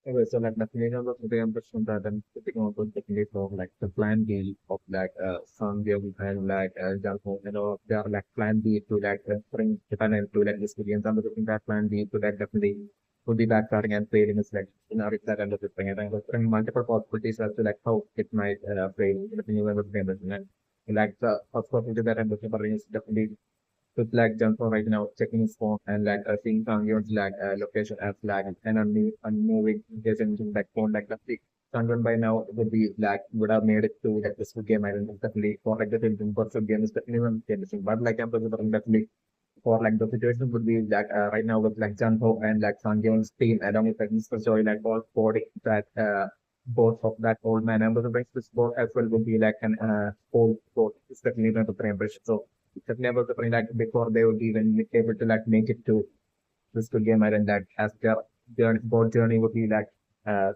Okay, so like definitely on the today I'm just then sitting on the technique of like the plan B of like SameGame and like Jalpo, they are like plan B to like bring Japan into like this experience. I'm looking that plan B to like definitely would be backfiring and failing is like scenario that I'm looking at. And bring multiple possibilities as to like how it might fail depending on the game. And like the first possibility that I'm looking for is definitely with like jump for right now, checking his phone and like seeing Sangyon's like location as like and unmoving his engine like phone like the Sangyon by now would be like would have made it to like this game. I don't know definitely for like the film person game is definitely one game. But like I'm definitely for like the situation would be like right now with like Janho and like Sangyon's team along with like Mr. Joy like all supporting that both of that old man and the rest of the sport as well would be like an old sport. It's definitely not a premiership. So that never the point like before they would even be able to like make it to this good game and that as their boat journey would be like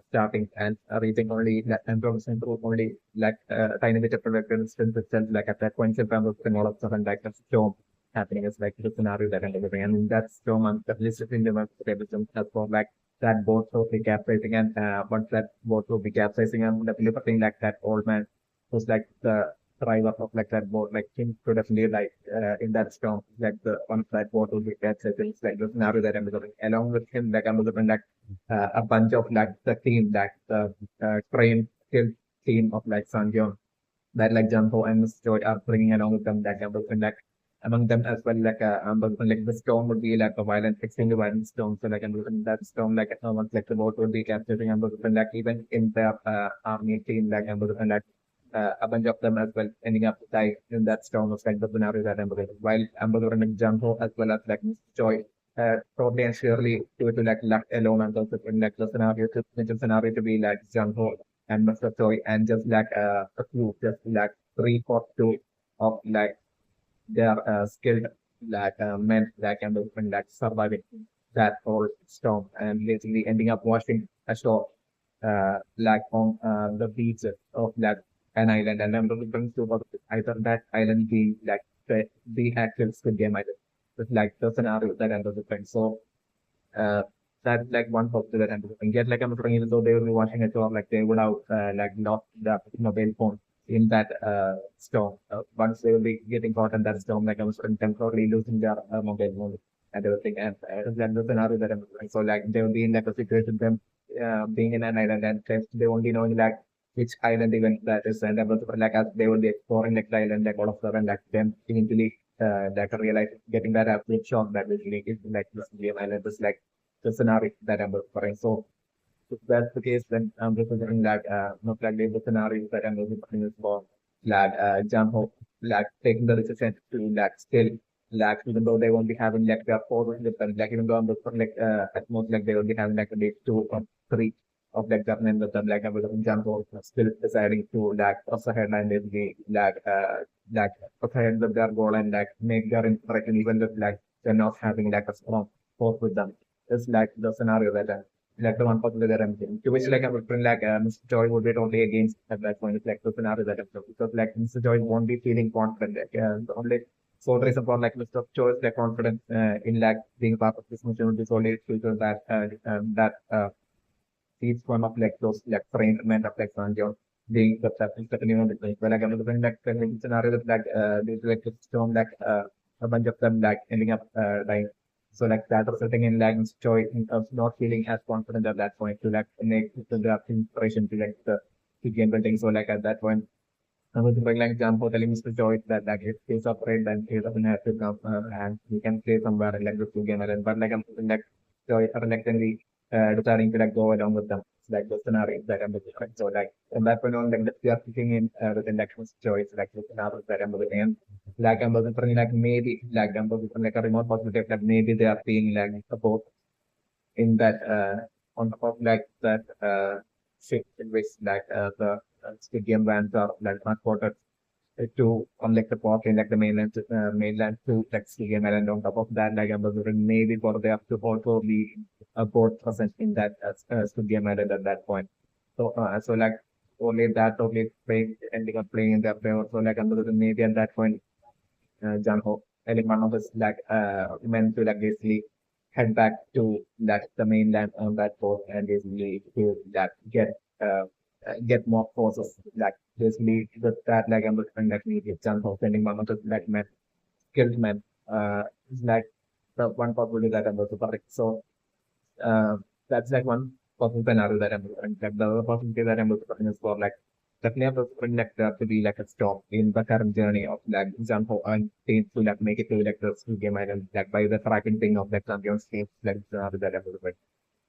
starting and reaching only like 10% through only like tiny bit of resistance itself like at that point in time of all of a sudden like a storm happening is like the scenario that I'm living and in that storm and the list in the establishment as for like that boat will be capsizing and once that boat will be capsizing and the thing like that old man was like the driver of like that boat, like him could definitely like in that storm, like the one that boat will be captured. It's like the scenario that I'm looking. Along with him, like I'm looking like a bunch of like the team, like the train skill team of like Sanjeon, that like Jumbo and Miss Joy are bringing along with them. Like I'm looking like among them as well, like I'm looking like the storm would be like a violent, extremely violent storm. So like I'm looking that storm, like once like the boat would be capturing. I'm looking like even in the army team, like I'm looking like a bunch of them as well ending up dying in that storm of like the scenario that I'm looking. While I'm looking at Jumbo as well as like Miss Joy. Probably and surely due to like luck alone and also in like the scenario to be like Jumbo and Mr. Toy and just like a few, just like three or two of like their skilled like men that can do and like surviving that whole storm and basically ending up washing ashore like on the beach of that an island and I'm looking to about either that island be like the actual Squid Game island with like the scenario that I'm looking so uh, that's like one popular and yet like I'm saying, even though they will be watching a show, like they would have like lost the mobile phone in that storm. Once they will be getting caught in that storm, like I was temporarily losing their mobile phone and everything. And then the scenario that I'm saying. So like they will be in like a situation them being in an island and they only know like which island even that is and like as they will be exploring like the island like all of a sudden like them eventually that realize getting that absolute shock that basically is like this game island is like the scenario that I'm referring. So if that's the case, then I'm representing that not like the scenario that I'm referring is for like Jamho, like taking the decision to like still like even though they won't be having like their four different like even though I'm referring like at most like they will be having like at least two or three of like government with them like I'm Jamho still deciding to like cross ahead and basically like press ahead with their goal and like make their interaction even if like they're not having like a strong force with them. It's like the scenario that like the one possible that I'm saying. To which like I would bring like Mr. Joy would be totally against at that point. It's like the scenario that I'm saying. Because like Mr. Joy won't be feeling confident. Like the only sole reason for like Mr. Joy's like confidence in like being part of this mission would be solely because that he's one of like those like trained men of like Sanjo being the certainly not like well like I'm looking like the scenario that like there's like a storm like a bunch of them like ending up dying. So like that resulting in like joy of not feeling as confident at that point to like make the inspiration to like the game building. So like at that point I was doing like example telling Mr. Joy that like if he's afraid then he doesn't have to come and he can play somewhere like the two game and but like I'm like Joy reluctantly deciding to like go along with them. It's like the scenario that I'm looking at. So like from that point on like we are thinking in within like Mr. Joy, it's like the scenario that I'm looking at. Like I'm looking for like maybe like I'm looking for like a remote possibility like maybe they are being like support in that on top of like that ship in which like the stadium vans are like transported to on like the port in like the mainland to like stadium and on top of that like I'm wondering maybe for they have to also be a boat present in that stadium island at that point. So like only that only playing ending up playing in their favor. So like I'm wondering maybe at that point John Ho, telling one of his like men to like basically head back to that the mainland on that boat and basically to that get more forces like basically with that like I'm looking that we get chance of sending one of the like men skilled men is like the one possibility that I'm also correct. So uh, that's like one possible scenario that I'm looking at. The other possibility that I'm looking is for like definitely I'm looking like there to be like a stop in the current journey of like example and things to like make it to like the skill game island like by the tracking thing of like champions games like that I'm looking.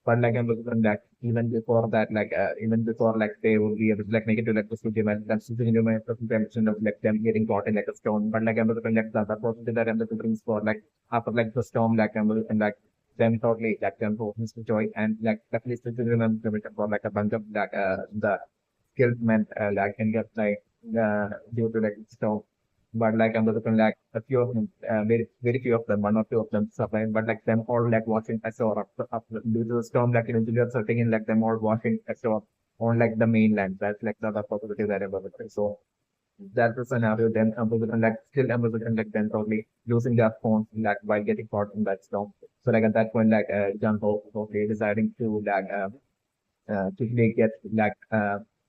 But like I'm looking at that even before that, like even before like they would be able to like make it to like the studio and that's the you know my presentation of like them getting caught in like a storm. But like I'm looking at the other possibility that I'm looking for like after like the storm, like I'm looking like them totally like them for Mr. Joy and like at least it's remember for like a bunch of like the skilled men like can get like due to like storm. But like I'm looking like a few of them, very few of them, one or two of them survive. But like them all like watching ashore up due to the storm, like eventually are setting in like them all watching ashore on like the mainland. That's like the other possibility that I'm looking. So that's the scenario. Then Amazon like still Amazon like then probably losing their phones like while getting caught in that storm. So like at that point, like John Hope probably deciding to like quickly get like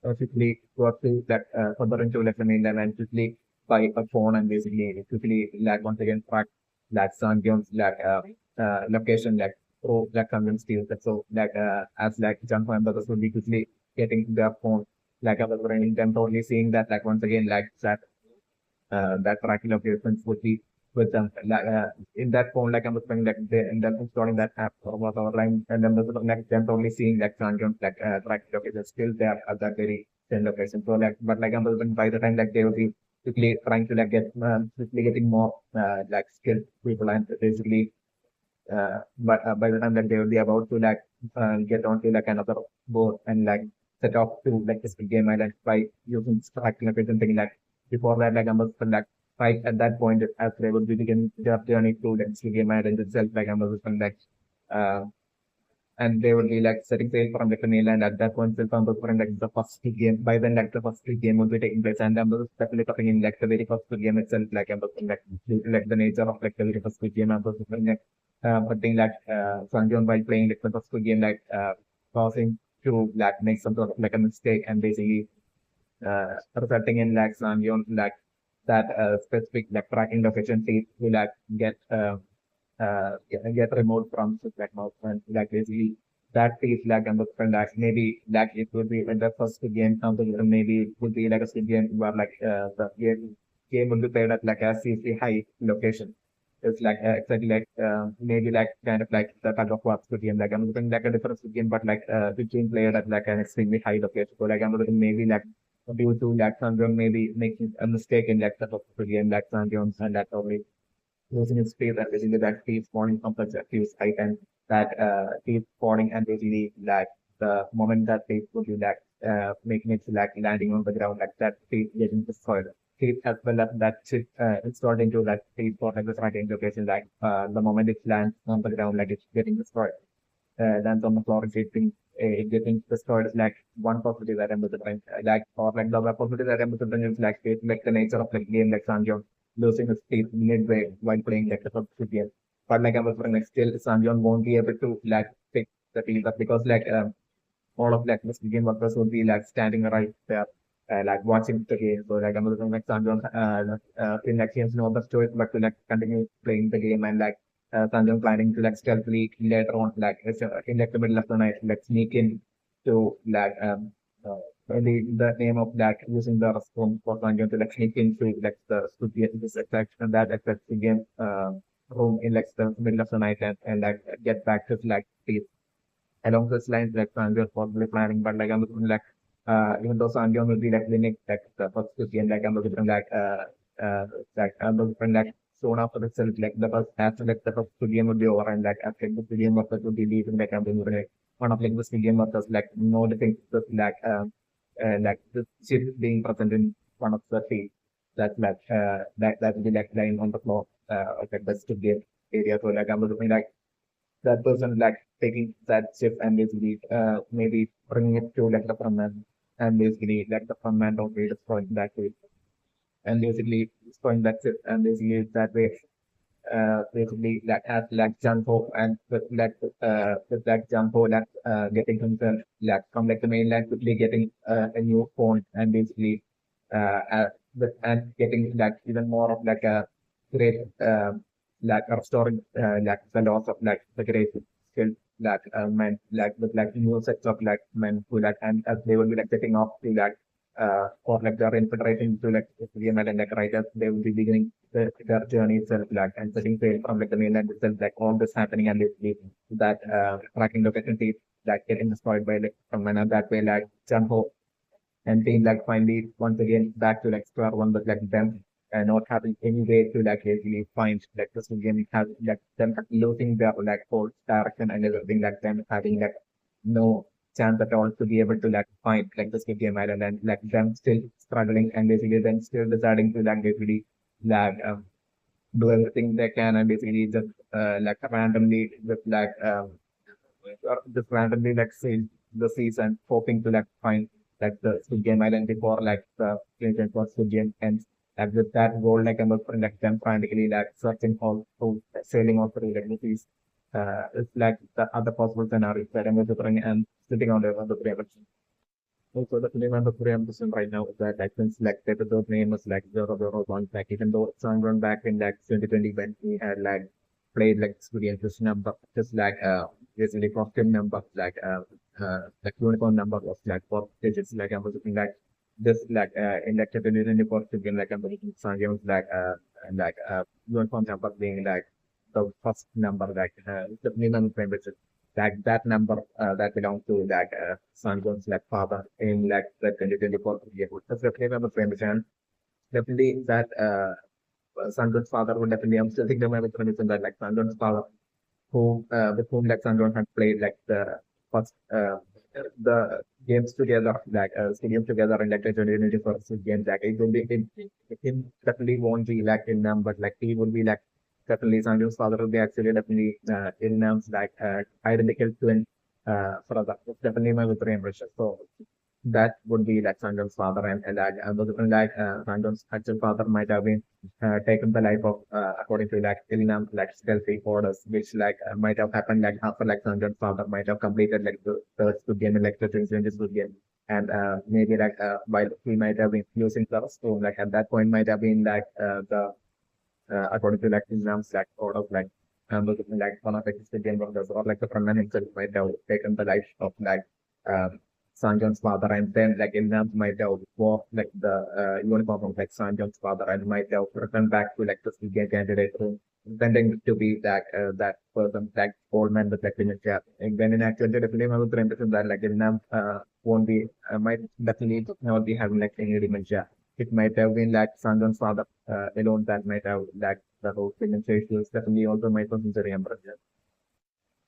quickly go up to that further into like the mainland and quickly buy a phone and basically quickly like once again track like Sangyong's like location like pro like Sangyong steals that so like as like John members would be quickly getting their phone like I was running them totally seeing that like once again like that tracking locations would be with them. Like, in that phone, like I'm looking like they end up installing that app or whatever, and then like them only seeing that transient like tracking locations still there at that very same location. So like, but like I'm looking by the time like they will be quickly trying to like get quickly getting more like skilled people and basically but by the time that they will be about to like get onto like another board and like set off to like this game island by using tracking location thing like before that like I'm like right at that point as they would be begin their journey to like this game island itself like I'm like uh, and they would be like setting sail from like the mainland at that point still from like the first game by then like the first game would be taking place and I'm definitely talking in like the very first game itself like I'm like due to like the nature of like the very first game I'm like but thing like Sanjon while playing like the first game like causing to like make some sort of like a mistake and basically resulting in like Sanjon like that specific like tracking location to like get get removed from the black mouse and like basically that is like understand like maybe like it would be when the first game comes together maybe it would be like a skill game where like the game would be played at like a seriously high location. It's like exactly like maybe like kind of like the tug of war skill game like I'm looking like a different skill game but like the game played at like an extremely high location. So like I'm looking maybe like due to like Sanjong maybe making a mistake in like the skill game like Sanjong and that probably losing its space and basically that keeps spawning complex actives height and that keeps spawning and basically like the moment that phase would be like making it like landing on the ground like that phase getting destroyed. Keep as well as that ship installed into that phase for like the starting location like the moment it lands on the ground like it's getting destroyed. Lands on the floor it's getting destroyed is like one possibility that I'm looking like or like the other possibility that I'm looking is like the nature of like game like Sanjo losing his teeth midway while playing like the first game. But like I was saying, like still Sanjon won't be able to like pick the team up because like all of like the game workers would be like standing right there, like watching the game. So like I'm looking like Sanjon in like he has no other choice but to like continue playing the game and like Sanjon planning to like stealthily later on like in like the middle of the night like sneak in to like the name of that using the restroom for Sanjay to like sneak into like the studio this exact and that exact game room in like the middle of the night and like get back to like peace. Along those lines like Sanjay was possibly planning but like I'm looking like even though Sanjay will be like winning like the first game like I'm looking like I'm looking like soon after the result like the first after like the first game would be over and like after the game workers would be leaving like I'm looking like one of like the game workers like noticing like like the ship being present in one of the field that will be like lying on the floor like the studio area. So like I'm looking like that person like taking that ship and basically maybe bringing it to like the front man and basically like the front man don't be destroying that way and basically destroying that ship and basically that way basically that has like Janko and with that Janko like getting himself like from like the mainland quickly getting a new phone and basically and getting like even more of like a great like restoring like the loss of like the great skill like men like with like new sets of like men who like and as they will be like setting off to like or like they're infiltrating to like VML and like writers they will be beginning their journey itself like and setting sail from like the mainland itself like all this happening and basically that tracking location feed like getting destroyed by like from another that way like Janho and being like finally once again back to like square one with like them and not having any way to like really find like this game has like them losing their like whole direction and everything like them having like no chance at all to be able to like find like the Squid Game Island and like them still struggling and basically then still deciding to like basically like do everything they can and basically just like randomly with like just randomly like sail the seas and hoping to like find like the Squid Game Island before like the season for Squid Game ends. Like with that goal, like I'm like them frantically like searching for to sailing off through like the seas. It's like the other possible scenarios that I'm going and sitting on the table. Also, the film I'm representing right now is that like since like the episode name was like 001, like even though it's on back in like 2020 when we had like played like experiences number, just like basically costume number, like unicorn number was like 4 digits, like I was looking like this like in like 2024 again like I'm looking some like unicorn number being like the first number like the minimum frame like that number that belongs to that Sangon's like father in like the 2024 year. That's definitely on the frame and definitely that Sangon's father would definitely I'm still thinking about that like Sangon's father who with whom like Sangon had played like the first the games together like stadium together in like the 2024 games like it will be it definitely won't be like in them but like he would be like definitely Sangon's father will be actually definitely in names like identical twin for that. It's definitely my Victory impression. So that would be like Sanjam's father and like like Sanjam's actual father might have been taken the life of according to like Ilinam like stealthy orders which like might have happened like after like Sanjam's father might have completed like the third Squid Game and like the 2020 Squid Game and maybe like while he might have been using the stone like at that point might have been like the according to like Ilinam's like orders like one of the Squid Game members or like the frontman himself might have taken the life of like Sanjon's father, and then like Ilnam might have wore like the uniform of like Sanjon's father, and might have returned back to like the Squid candidate who pretending to be that person, like old man with like dementia. And then in actuality, definitely I would represent that like Ilnam won't be might definitely not be having like any dementia. It might have been like Sanjon's father alone that might have like the whole dementia issues. Definitely also might consider remember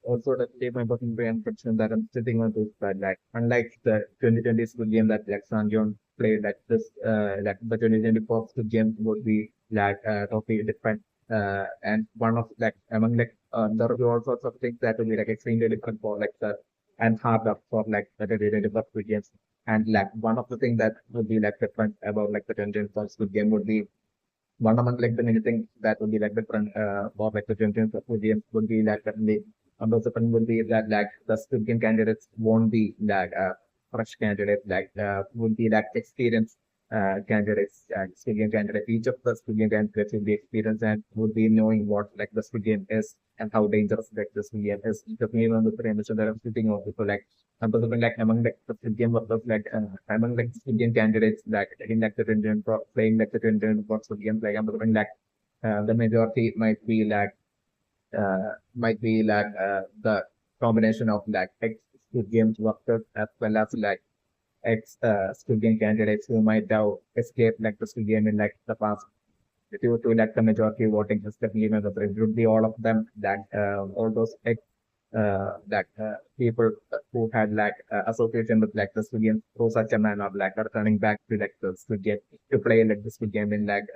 also the same important question that I'm sitting on this that like unlike the 2020 Squid Game that like Sanjon played like the 2024 Squid Game would be like totally different and one of like among like there will be all sorts of things that will be like extremely different for like the and harder for like the 2024 Squid Games and like one of the things that would be like different about like the 2024 Squid Game would be one among like the many things that would be like different for like the champions of the games would be like definitely the second would be that like the student candidates won't be like fresh candidates like would be like experienced candidates student candidates each of the student candidates will be experienced and would be knowing what like the student is and how dangerous like the student is definitely one of the premise that I'm sitting on so like like among the student workers like among like student candidates like in like the Indian for playing like the Indian for games like I'm like the majority the combination of like ex Squid Games workers as well as like ex Squid Game candidates who might have escaped like the Squid Game in like the past due to like the majority voting system, you know, it would be all of them that all those ex people who had like association with like the Squid Game through such a manner like are turning back to like the Squid Game to play like the Squid Game in like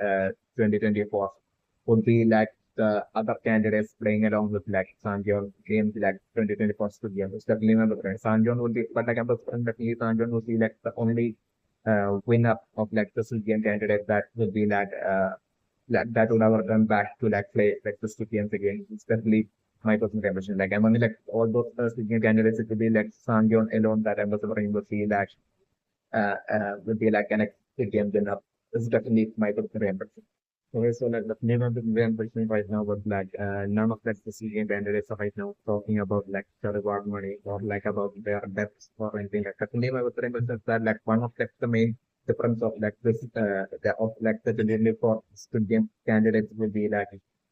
2024 would be like the other candidates playing along with like Sanjon games like 2024 Studio. It's definitely not the friend. Sanjon would be, but like I'm definitely Sanjon would be like the only winner of like the Studio candidate that would be like that would have returned back to like play like the Studians again. It's definitely my personal impression. Like among like all those Studian candidates, it would be like Sangyon alone that I was referring to see that would be like an Studian winner. It's definitely my personal impression. Okay, so like the name of the impression right now was like none of that the Studian candidates are right now talking about like the reward money or like about their debts or anything like that. The name I was referring is that like one of like the main difference of like this of like the generally for student candidates will be like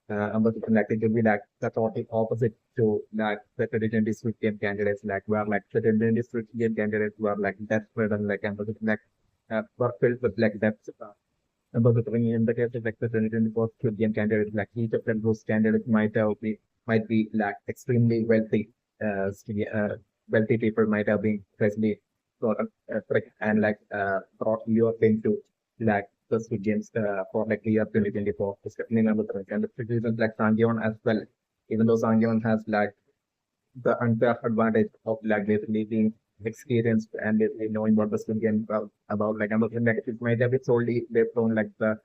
about like it will be like the total opposite to like the traditional student candidates like where like the traditional student candidates were like desperate and like and like were filled with like debts about the bringing in the case of like the traditional for student candidates like each of them those candidates might be like extremely wealthy wealthy people might have been presently sort of and like brought Europe into like the Squid Games for like the year 2024. It's definitely number three. And the citizens like Sangyeon as well, even though Sangyeon has like the unfair advantage of like basically being experienced and basically knowing what the Squid Game about like I'm looking like it might have been solely based on like the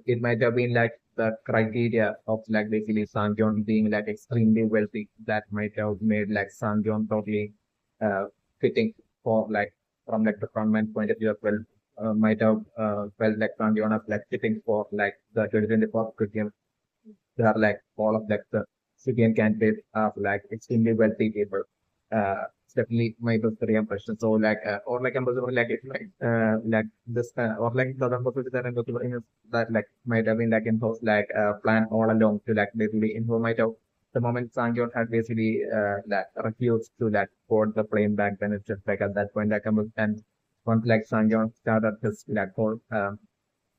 it might have been like the criteria of like basically Sangyeon being like extremely wealthy that might have made like Sangyeon totally fitting for like from like the frontman point of view as well. Might have felt like Sangyeon as like fitting for like the 2024 Squid Game. They are like all of like the civilian candidates are like extremely wealthy people. It's definitely my first three impression. So like or like I'm also like it's like this or like the other possibility that I'm looking is that like might have been like imposed like plan all along to like basically info might have the moment Sangyon had basically like refused to like board the plane back then it's just like at that point like and once like Sangyon started this like whole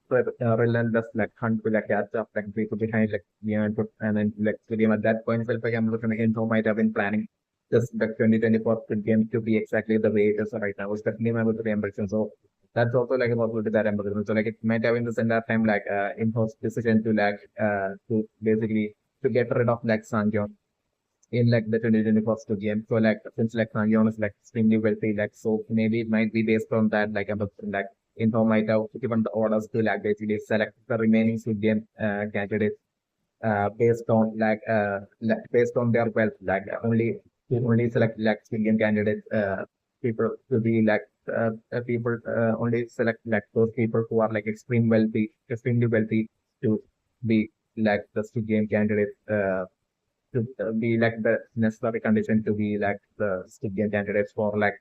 relentless like hunt to like catch up like people behind like beyond and then like William at that point felt like I'm looking at info might have been planning just the 2024 Squid Game to be exactly the way it is right now. It's definitely my good impression. So that's also like a possibility that I'm looking. So like it might have been this entire time like in-house decision to like to basically to get rid of like Sangyon in like the 2024 Squid Game. So like since like Sangyeon is like extremely wealthy, like so maybe it might be based on that like about like Info might have given the orders to like basically select the remaining Squid Game candidates based on based on their wealth like only select like Squid Game candidates people to be like people only select like those people who are like extremely wealthy to be like the Squid Game candidates to be like the necessary condition to be like the student candidates for like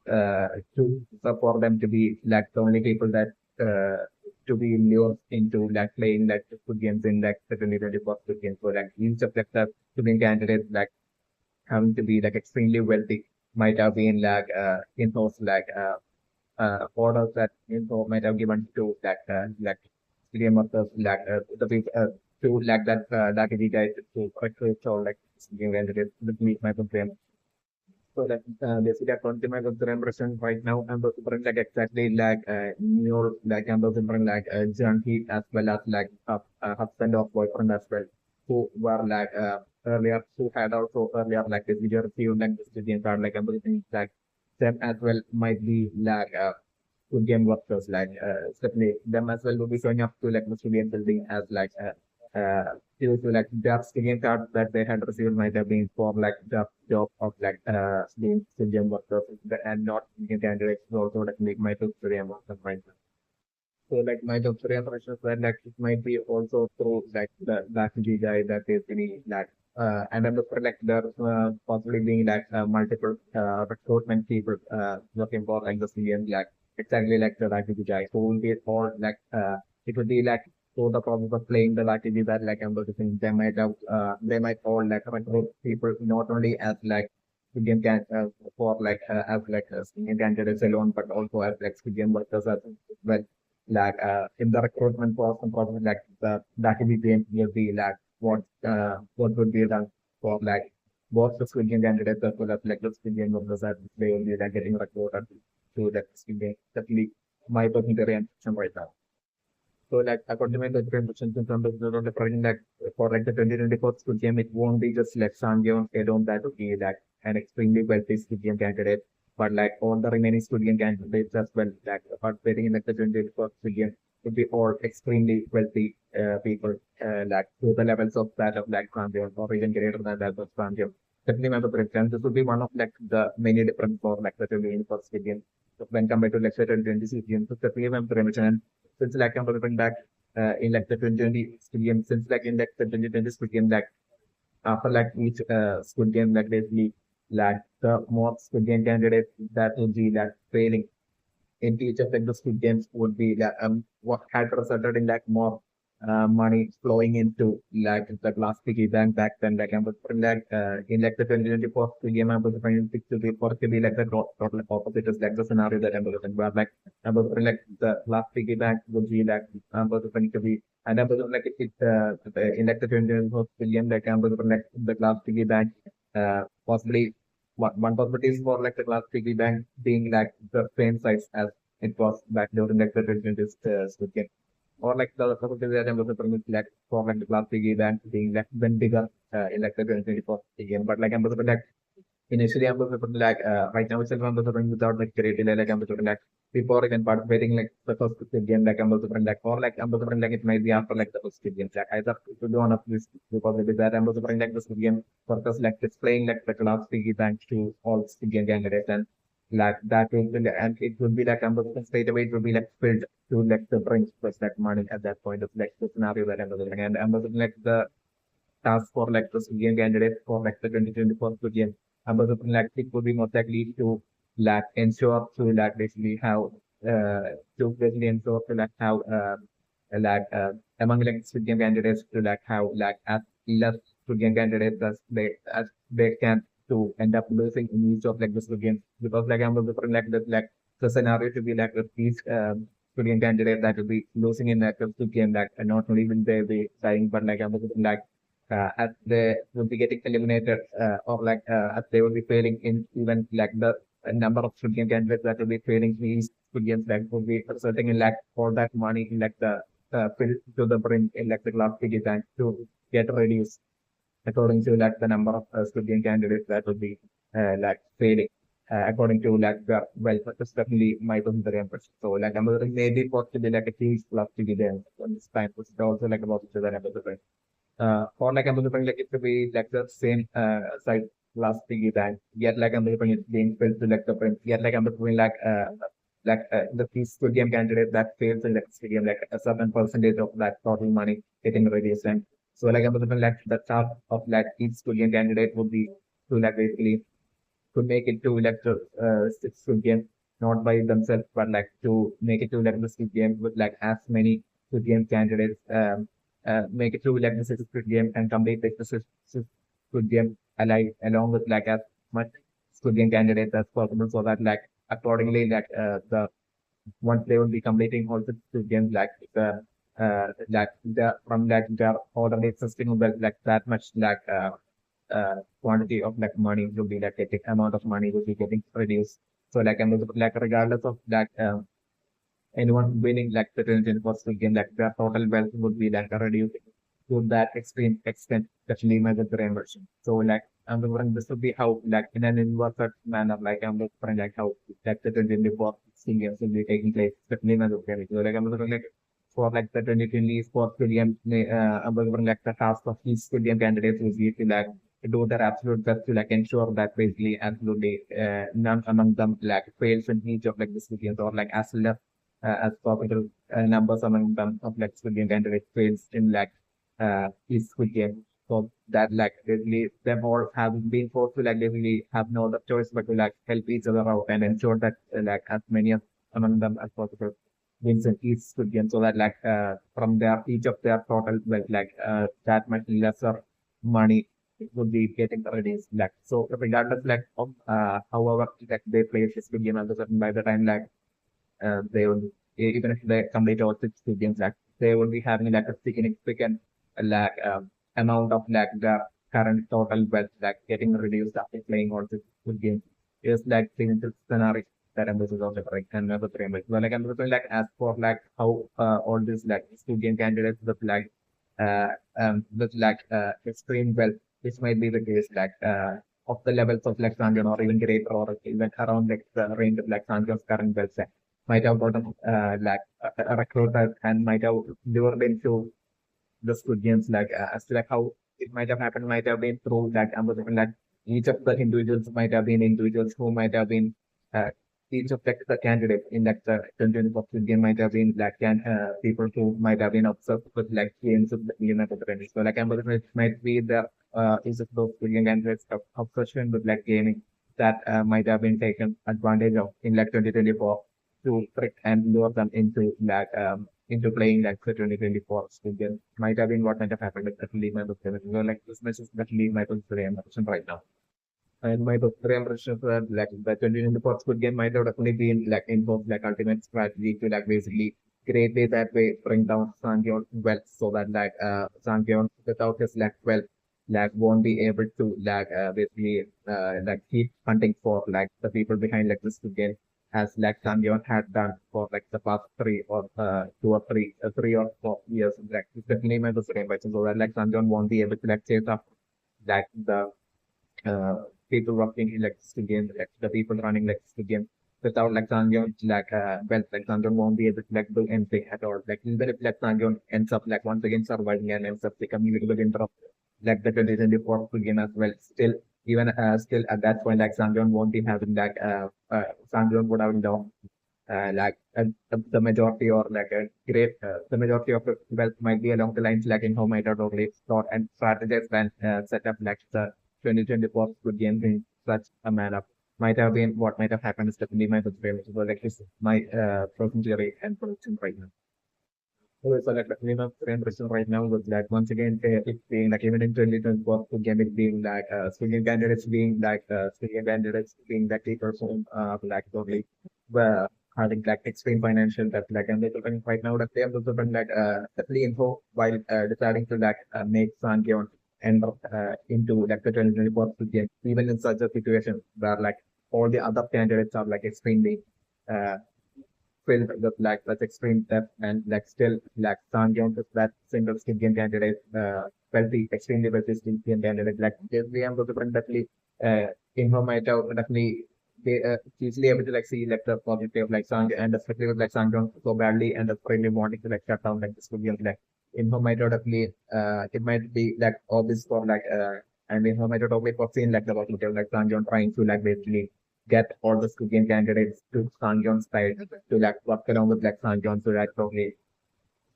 to for them to be like the only people that to be lured into like playing like good games in like the 2024 good games. So like each of like the student candidates like having to be like extremely wealthy might have been like in-house orders that info might have given to like game of the people to like that that guy to recruit or like game candidate with me my complaint. So that basically according to my impression right now I'm also bring like exactly like new like I'm also bring like junkie as well as like husband or boyfriend as well who were like earlier who had also earlier like this video review like this video card like everything like them as well might be like good game workers like certainly them as well will be showing up to like the studio building as like due to like job game cards that they had received might have been for like job of like the game workers and not game candidates also like make my tutorial workers right now. So like my tutorial impressions were like it might be also through like the G guy that is really like and I'm looking for like there possibly being like multiple recruitment people looking for like the CM like exactly like the Lucky guy. So will be all like it would be like so the process of playing the Lucky that like I'm looking they might have they might all like recruit people not only as like game can for like as like game candidates alone but also as like game workers as well like in the recruitment process like that will be will be like what would be done for like both the Squid Game candidates as well as like the Squid Game workers that they will be like getting recruited to that Squid Game. Definitely my personal reaction right now. So like according to my different questions in terms of the recording like for like the 2024 Squid Game, it won't be just like Sanjay alone that would be like an extremely wealthy Squid Game candidate. but like all the remaining Squid candidates as well, like participating in like the 21st Squid would be all extremely wealthy people, like to the levels of that of like Pranjam or even greater than that of Pranjam. Definitely, member president. This would be one of like the many different for like the 21st Squid when compared to like the 2020 Squid. So definitely, member president. Since like I'm remembering back in like the 2020 Squid since like in like the 2020 Squid like after like each Squid Game, like basically like the more Squid Game candidates that would be like failing in each of like the Squid Games would be like what had resulted in like more money flowing into like the glass piggy bank back then like I was like in like the 2024 Squid Game I was trying to be for to be like the total opposite is like the scenario that I'm looking where like I was like the glass piggy bank would be like I was trying to be and I was like in like the 2024 Squid Game like I was like the glass piggy bank possibly one possibility is for like the glass piggy bank being like the same size as it was back during like the 2020 Squid Game. Or like the possibility that I'm looking for like for like the glass piggy bank being like even bigger in like the 2024 game. But like I'm looking like initially I'm looking like right now itself I'm looking without like creating like I'm looking like before even participating like the first game like I'm looking like or like I'm looking like it might be after like the first game like either it will be one of these because maybe that I'm looking like this game purpose like displaying like the glass piggy bank to all game candidates and like that will be and it will be like I'm looking straight away it will be like filled to like the brains plus like money at that point of like the scenario that I'm looking and I'm looking like the task for like the game candidate for like the 2024 game. But like it would be most likely to like ensure to like basically how to basically ensure to like how like among like Squid Game candidates to like how like as less Squid Game candidates as they can to end up losing in each of like the Squid Games because like I'm looking like the scenario to be like if each Squid Game candidate that will be losing in like a Squid Game like and not only will they be dying but like I'm looking like as they will be getting eliminated or like as they will be failing in even like the number of Squid Game candidates that will be failing these Squid Games that will be resulting in like all that money in like the fill to the brim in like the glass piggy bank to get reduced according to like the number of Squid Game candidates that will be like failing. According to like the well, that's definitely my consideration. So like I'm maybe possibly like a huge plus to be there on this time, which is also like about the number or like I'm looking like it to be like the same side last piggy bank. Yet like I'm looking it being filled to like the print. Yet like I'm looking like the piece to game candidate that fails in like stadium like a certain percentage of that total money getting released. And so like I'm looking like the chart of like each studio candidate would be to like basically to make it to like the six game not by themselves but like to make it to like the six game with like as many game candidates make it to like the six game and complete like the six game along with like as much game candidates as possible so that like accordingly like the once they will be completing all the games like the from like the already existing well like that much like quantity of like money will be like getting amount of money will be getting reduced. So like I'm like regardless of that anyone winning like the 20 game like their total wealth would be like reduced to that extreme extent, especially measure the inversion. So like I'm wondering this would be how like in an inverted manner, like I'm wondering like how like the 2024 games will be taking place, especially measure the so like I'm wondering like for like the 2020 sports game, I'm wondering like the task of each game candidates will be to like do their absolute best to like ensure that basically absolutely none among them like fails in each of like the games or like as less as possible numbers among them of like game candidates fails in like is Squid. So that like basically them all have been forced to like basically have no other choice but to like help each other out and ensure that like as many of among them as possible wins in each Squid so that like from their each of their total wealth like that much lesser money it would be getting released like so regardless like of however like they play this Squid Game at a certain by the time like they will even if they complete all six games like they will be having like a significant like amount of like the current total wealth like getting reduced after playing all six games is like the scenario that I'm also right and another framework. So like I'm looking like as for like how all these like game candidates with like extreme wealth, which might be the case like of the levels of like Sanjon or even greater or even around like the range of like Sanjon's current wealth set might have gotten recruited and might have lured into the Squid Games, like as to like how it might have happened, might have been through that that each of the individuals might have been individuals who might have been uh, each of the candidates in like the 2024 Squid Game might have been like people who might have been obsessed with like games of the game of the trend. So like it might be the each of those Squid Game candidates of obsession with like gaming that might have been taken advantage of in like 2024 to trick and lure them into like into playing like the 2024 Squid might have been what might have happened with definitely my book. So like this match is definitely my book impression right now. And my book impression were like the 2024 Squid Game might have definitely been like involved like ultimate strategy to like basically greatly that way bring down Sangyeon wealth so that like Sangyeon without his like wealth like won't be able to like basically like keep hunting for like the people behind like this Squid Game as like Sangyeon had done for like the past 3 or 4 years. Like it's definitely my same but so that like Sangyeon won't be able to like chase up like the uh, people working in like the game, like the people running like the game without like Sangyeon like Sangyeon won't be able to like do anything at all. Like even if like Sangyeon ends up like once again surviving and ends up becoming a little bit of like the 2024 game as well. Still at that point, like Sangyeon won't be having that. Sangyeon would have lost the majority or like a great the majority of the wealth might be along the lines like in how might have already thought and strategized and set up like the 2024 good game in such a manner. Might have been what might have happened is definitely my favorite. So like this is my personal theory and prediction right now. So like the minimum trend question right now was that once again it being like even in 2024 the game it being like swinging candidates being like the person like totally having like extreme financial debt like and they're looking right now that they have also been like definitely info while deciding to like make Sankeon end up into like the 2024 game even in such a situation where like all the other candidates are like extremely uh, filled with like such extreme depth and like still like Sangyong is that single skin game candidate wealthy, extremely wealthy skin game candidate. Like we have to definitely in her might have definitely they easily able to like see like the positive like Sang and especially with like Sangyong so badly and really wanting to like shut down like this game like in her might have definitely it might be like obvious for like and in her might have totally foreseen like the positive like Sangyong trying to like basically get all the Squid candidates to Sangyon's side to like work along with like Sanjon to like probably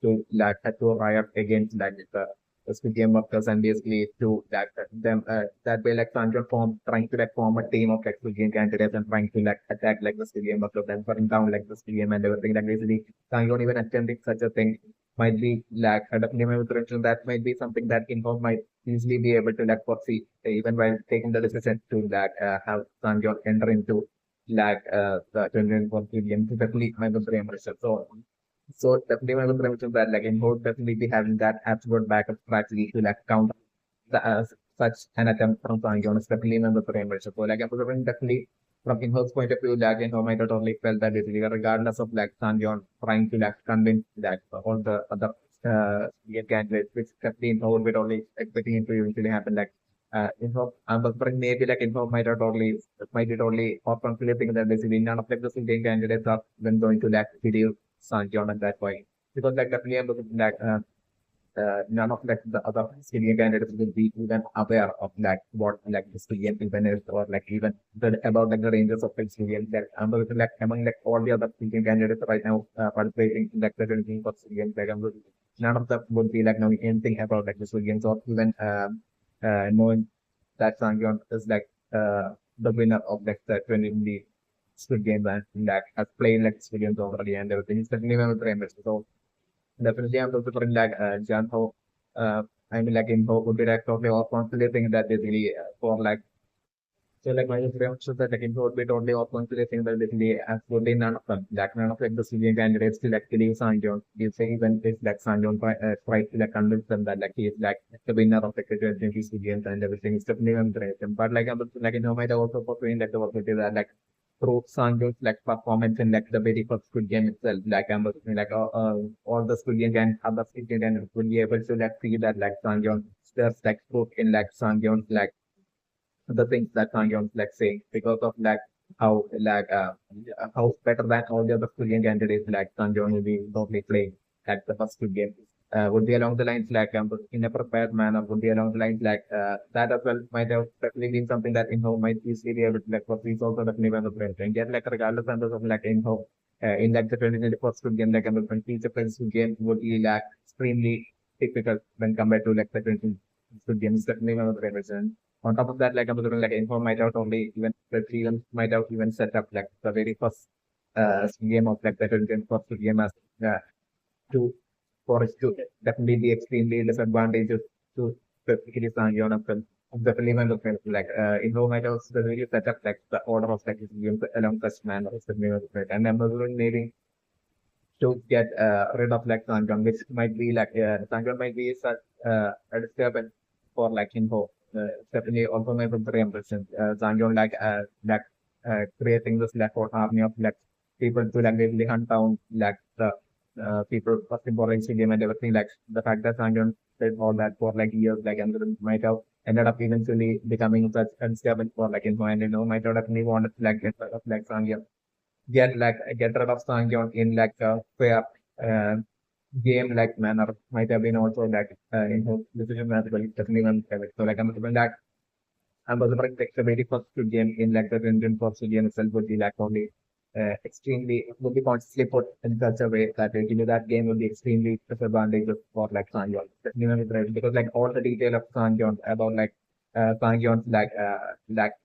to like to riot against like the Squid Game workers and basically to like them that way like Sanjon trying to like form a team of like Squid Game candidates and trying to like attack like the Squid Game workers and putting down like the Squid Game and everything like basically Sanjon even attempting such a thing might be like definitely my prediction that might be something that Info might easily be able to like foresee even while taking the decision to like have Sanjon enter into like the 2021 game to definitely my impression. So definitely my impression that like in would definitely be having that absolute backup strategy to like counter the such an attempt from Sangyong is definitely my impression. So like I'm definitely from Inho's point of view, like Inho might have totally felt that basically regardless of like Sangyong trying to like convince that all the other candidates, which definitely Inho would be totally expecting it to eventually happen like Info, but maybe like Info might be totally or conflicting that basically none of like the Indian candidates are then going to like video Sanjon at that point because like definitely I'm looking like none of like the other Syrian candidates will be even aware of like what like the Syrian even is or like even about like the ranges of like Syrian that I'm looking like among like all the other Syrian candidates right now participating in like the 20 of Syrian like none of them would be like knowing anything about like the Syrians or even knowing that Sangyeon is like the winner of like the 20 Squid Game and like has played like Syrians already and everything. He's definitely one of the famous. So definitely, I'm also putting like Jan Ho. I mean, like in Ho would be like totally off considering that basically for like so like my friends so that like in Ho would be totally off considering that basically absolutely none of them like none of like the civilian candidates to like believe Sanjon. You say even if like Sanjon try to like convince them that like he is like the winner of the 2020 civilians and everything is definitely interesting. But like I'm like in Ho might have also portraying like the possibility that like through Sanjo's like performance in like the very first Squid Game itself. Like I'm looking like all the Squid Game and other Squid Game and will be able to like see that like Sanjon there's like proof in like Sanjon's like the things that Sangyeon like saying because of like how better than all the other Korean candidates like Sangyeon will be totally playing at the first two games. Would be along the lines like in a prepared manner, would be along the lines like that as well might have definitely been something that Inho might easily be able to like but he's also definitely one of the players. And yet like regardless of like Inho in like the 2024 good game like the 20 game would be like extremely difficult when compared to like the 20 good games definitely one of the players. On top of that, like I'm looking like Info might have only even might have even set up like the very first game of like the first game as uh, to for it to definitely be extremely disadvantageous to specifically Sangyeon of film. Definitely one of the like Info might have really set up like the order of like his games along such manner is the name of it. And I'm looking maybe to get rid of like Sangyeon, which might be like Sangyeon might be such a disturbance for like Info. Definitely also my very impression. Sangyeon creating this like for army of like people to like really hunt down like the people first important game and everything like the fact that Sangyeon did all that for like years like and then might have ended up eventually becoming such unstable for like Info and might have definitely wanted to like get rid of like Sangyeon get rid of Sangyeon in like a fair uh, game like manner might have been also like in his decision mathematically definitely one favorite. So like I'm assuming that I'm assuming like the very first game in like the Indian first game itself would be like only extremely would be consciously put in such a way that that game would be extremely disadvantageous for like Sangyeon. Definitely one favorite because like all the detail of Sangyeon about like Sangyeon's like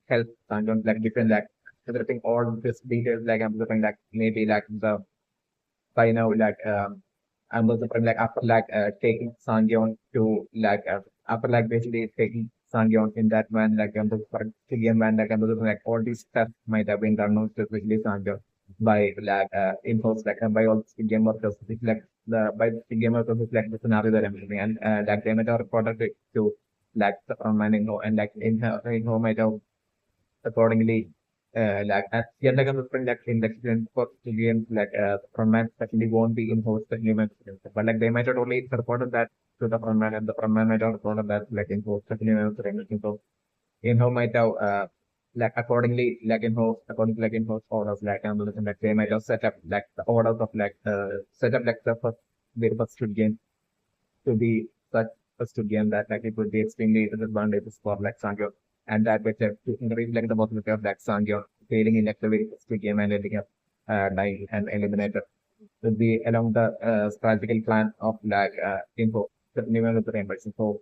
health, Sangyeon's like different like everything all this details like I'm looking like maybe like the by now I'm also like after taking Sangyeon to after like basically taking Sangyeon in that man like for Chilean man like like all these stuff might have been done on specifically Sangyeon by infos by all the game workers like the by the game workers like the scenario that I'm living and like they might have reported it to like the man in and like in home might have accordingly as yeah, like I'm looking like in the for games frontman especially won't be in host the human but like they might have only reported that to the frontman and the frontman might have reported that like in host the human so in how might have like accordingly like in host according to like in host orders like I'm looking like they might have set up like the orders of set up like the first very first game to be such a studio that like it would be extremely disadvantageous for like Sangyo and that which to increase like the possibility of like Sangyo failing in like the very first game and ending up dying and eliminated would be along the strategical plan of info the new the rainbow so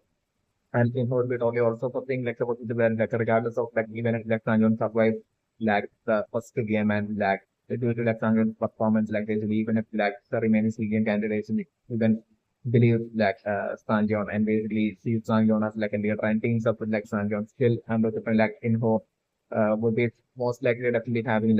and info would be only also something like supposed to be like regardless of like even if like Sangyo survive like the first game and like due to like Sangyo's performance like basically even if like the remaining game candidates even believe like Sanjon and basically see Sanjon as like a leader and teams up with like Sanjon still under the like Info would be most likely definitely having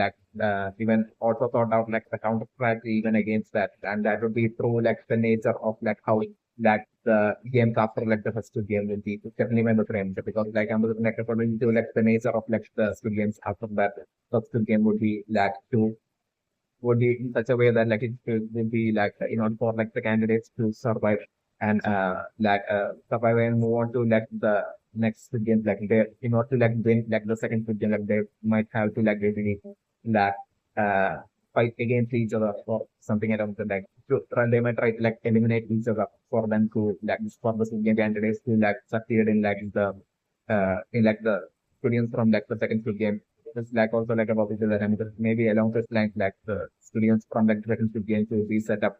even also thought out like the counter strategy even against that and that would be through like the nature of like how like the games after like the first two game will be definitely when the frame because like I'm like according to like the nature of like the two games after that first two game would be like to would be in such a way that like will be like in order for like the candidates to survive and survive and move on to like the next game like they in order to like win like the second game like they might have to like basically like uh fight against each other or something around the like they might try to like eliminate each other for them to like for the game candidates to like succeed in like the students from like the second game it's like also like about the and maybe along this line like the students from like different games will be set up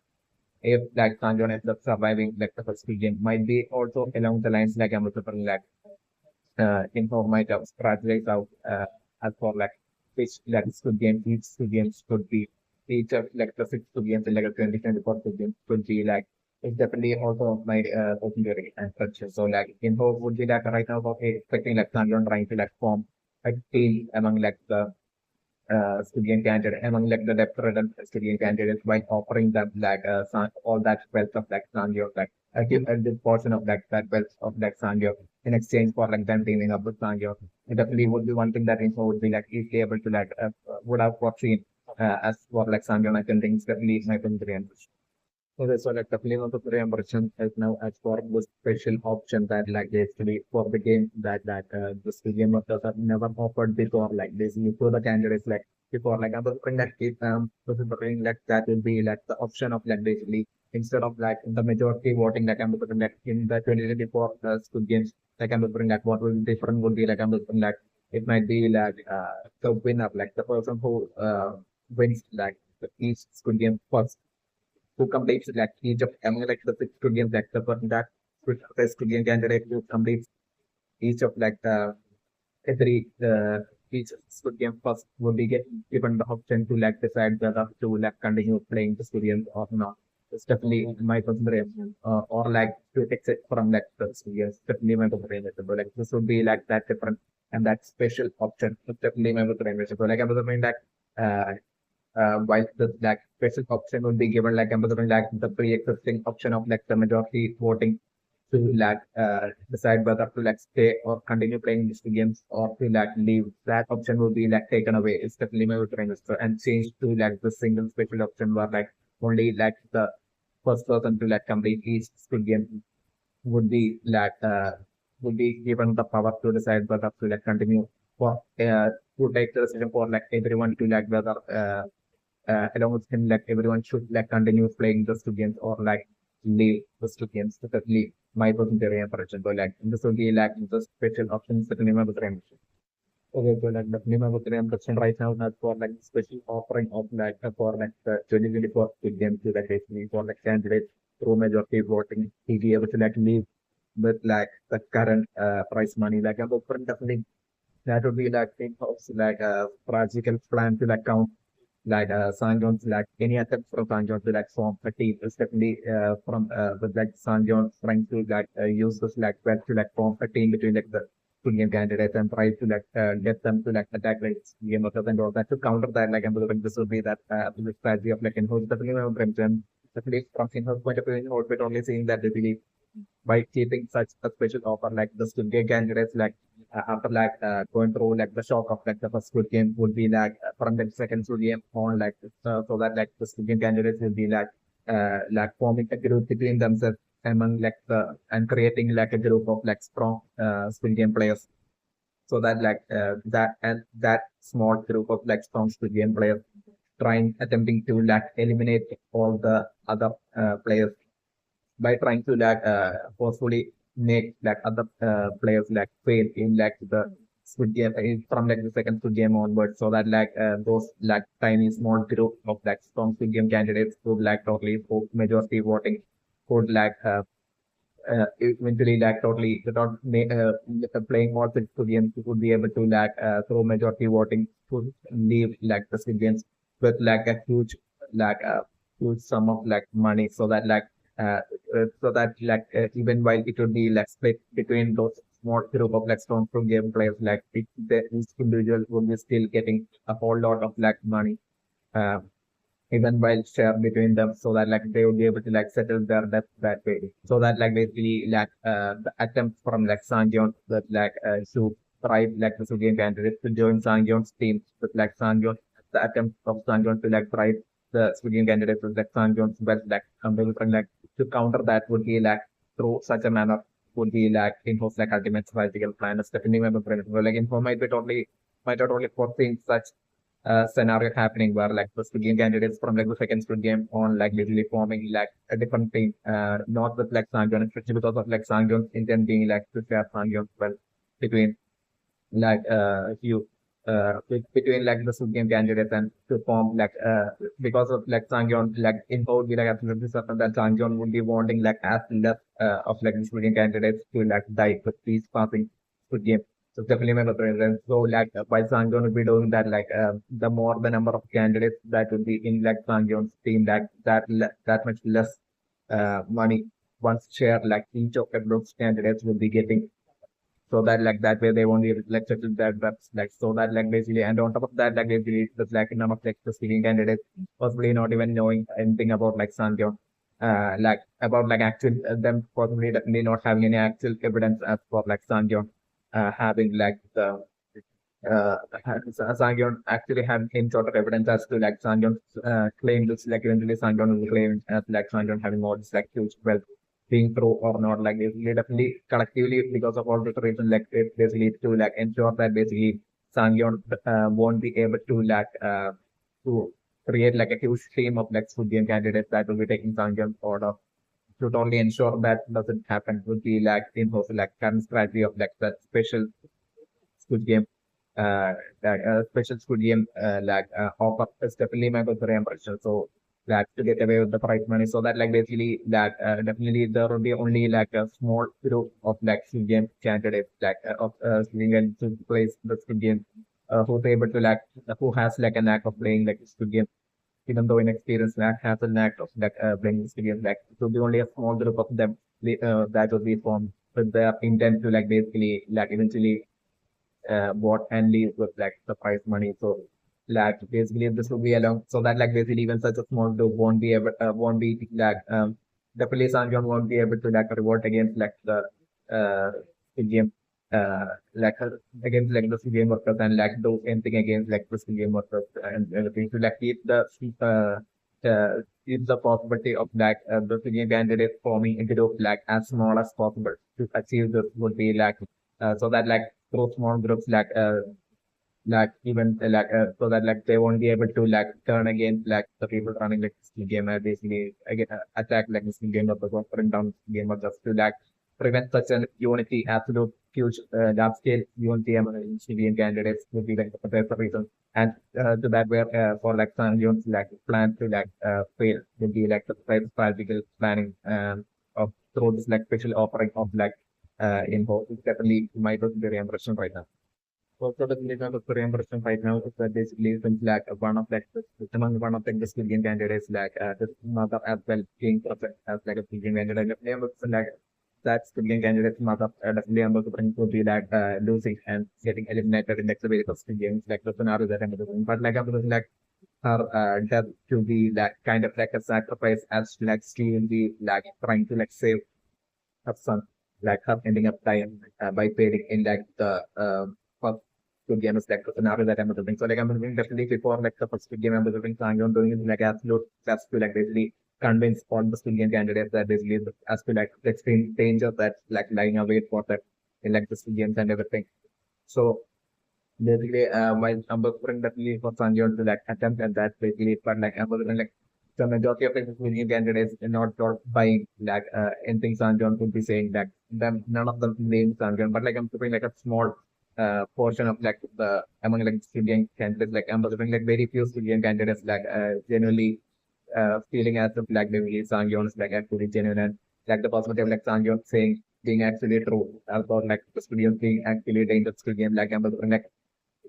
if like Sanjon ends up surviving like the first game might be also along the lines like I'm looking like info might have strategized out as for like which like good game each two games could be each of like the six two games and like a 2024 games could be like it's definitely also my open theory and such. So like info would be like right now okay expecting like Sanjon trying to like form a team among like the student candidate among like the depth-ridden student candidates by offering them all that wealth of like Sangyo, like give a good portion of that wealth of like Sangyo in exchange for like them teaming up with Sangyo. It definitely would be one thing that info would be like easily able to would have foreseen as for like Sangyo. I can think definitely my opinion. Okay, so like the film of the version is now as for the special option that like basically for the game that this game of the never offered before like this for the candidates like before like I'm looking that it this is the thing like that will be like the option of like basically instead of like the majority voting like I'm looking like in the 2024 Squid Games like I'm looking like what will be different would be like I'm looking like it might be like the winner like the person who wins like each Squid Game first who completes like each of among like the six students like the person that the student candidate who completes each of like the every each student first will be given the option to like decide whether to like continue playing the student or not. It's definitely my consideration or like to exit from like the students. Definitely my consideration. So, like this would be like that different and that special option. It's definitely my consideration. So like I was saying that uh, while the like special option would be given like emphasizing like the pre-existing option of like the majority voting to like decide whether to like stay or continue playing these games or to like leave. That option will be like taken away. It's definitely my register and changed to like the single special option where like only like the first person to like complete each skill game would be like would be given the power to decide whether to like continue for to take the decision for like everyone to like whether along with him, like everyone should like continue playing the games or like leave the games. Certainly, my personal for example, like this will be like the special options that remember the remission. Okay, so like the minimum reimbursement right now not for like special offering of like for like the 2024 Squid Game to like basically for like candidates through majority voting to be able to like leave with like the current prize money like I'm offering definitely that would be like think of like a practical plan to like count like Sanjon's like any attempt from Sanjon to like form a team is definitely from with like Sanjon trying to like use this like well to like form a team between like the two game candidates and try to like get them to like attack like game of and all that to counter that like I'm like this would be that the strategy of like in who's definitely definitely from in-house point of view in orbit only seeing that they believe by keeping such a special offer like the Squid Game candidates like after like going through like the shock of like the first Squid Game would be like from the second Squid Game on like so that like the Squid Game candidates will be like forming a group between themselves among like the and creating like a group of like strong Squid Game players so that like that and that small group of like strong Squid Game players trying attempting to like eliminate all the other players by trying to like forcefully make like other players like fail in like the Squid Game from like the second Squid Game onwards, so that like those like tiny small group of like strong Squid Game candidates who like totally for majority voting could like eventually like totally without playing all six Squid Games would be able to like through majority voting to leave like the Squid Games with like a like a huge sum of like money so that like uh, so that like even while it would be like split between those small group of like strong from game players like each individual would be still getting a whole lot of like money uh, even while share between them so that like they would be able to like settle their debt that way so that like basically like the attempt from like Sangyeon that like to thrive like the Sugen candidate to join Sangyeon's team with like Sangyeon the attempt of Sangyeon to like thrive the Sugen candidate with like Sangyeon's best like from like to counter that would be like through such a manner would be like in host like ultimate strategical plan is definitely my preference. So, like info might not only foreseen such scenario happening where like the Squid Game candidates from like the second Squid Game on like literally forming like a different team, not with like Sangyeon, especially because of like Sangyeon's intent being like to share Sangyeon's well between like few between like the Squid Game candidates and to form like because of like Sangyeon like info would be like absolutely certain that Sangyeon would be wanting like as less of like the Squid Game candidates to like die with each passing Squid Game. So definitely my preference. So like by Sangyeon would be doing that like the more the number of candidates that would be in like Sangyeon's team that much less money once share like each of the group's candidates would be getting so that like that way they won't be like settle that that's like so that like basically and on top of that like basically there's like none of like the speaking candidates possibly not even knowing anything about like Sangyeon like about like actual them possibly definitely not having any actual evidence as for like Sangyeon having like the uh, Sangyon actually have any sort of evidence as to like Sangyon claim this like eventually Sangyon will claim as like Sangyon having more this like huge wealth being true or not like basically definitely collectively because of all this reason like it basically to like ensure that basically Sangyon won't be able to like to create like a huge team of like Squid Game candidates that will be taking Sangyon's order to totally ensure that doesn't happen would be like in like current strategy of like that special Squid Game, like special Squid Game, offer is definitely my good reimbursement. So that to get away with the prize money, so that like basically that definitely there will be only like a small group of like Squid Game candidates like of Squid Game to play the Squid Game, who's able to like who has like a knack of playing like Squid Game. Even though inexperienced like has a knack of like playing this game, like it will be only a small group of them that will be formed with their intent to like basically like eventually bought and leave with like the prize money. So like basically this will be along so that like basically even such a small group won't be like the police and won't be able to like revolt against like the game like against like the game workers and like do anything against like the game workers and everything to like keep the possibility of like the game candidate forming a group like as small as possible to achieve this would be like so that like through small groups like even so that like they won't be able to like turn against like the people running like this game and basically again attack like this game of the bring down game of just to like prevent such an unity absolute huge large scale unity among civilian candidates would be like the reason and to that where for like some units like plan to like fail would be like the practical planning of through this like special offering of like info is definitely my very impression right now. Also, the Gilligan of Korean version right now is that basically seems like one of like among one of the Gilligan candidates like the mother as well being as like a Gilligan candidate. Definitely was like that Gilligan candidate's mother definitely able to bring to be like losing and getting eliminated in like the very first games like the scenario that I'm doing. But like I was like her death to be like kind of like a sacrifice as like she will be like trying to like save her son, like her ending up dying by failing in like the first good game is like the scenario that I'm doing. So like I'm doing definitely before like the first good game I'm doing, so I'm doing is like absolute steps to like basically convince all the good game candidates that basically as to like the extreme danger that's like lying away for that in like the games and everything. So basically, while I'm preferring definitely for Sanjay to like attempt at that basically, but like I'm like the majority of the Indian candidates are not buying like anything Sanjay could be saying that them none of them name Sanjay, but like I'm preferring like a small portion of like the among like Indian candidates, like I'm preferring like very few Indian candidates like genuinely feeling as if like maybe Sanjay is like actually genuine and like the possibility of like Sanjay saying being actually true about like the studios being actually dangerous to game like I'm preferring like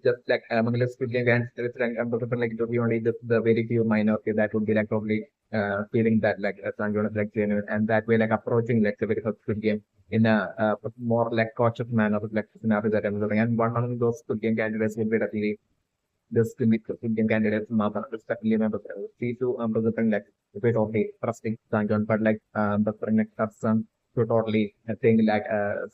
just like among the student and it's like I'm talking like it would be only the very few minority that would be like probably feeling that like Sanjona is like genuine and that way like approaching like the very first good game in a more like cautious manner like scenario that I'm looking and one of those good game candidates would be definitely this to meet the good game candidates mother respectively member C2 representing like a bit of a trusting Sanjon but like the next person to totally think like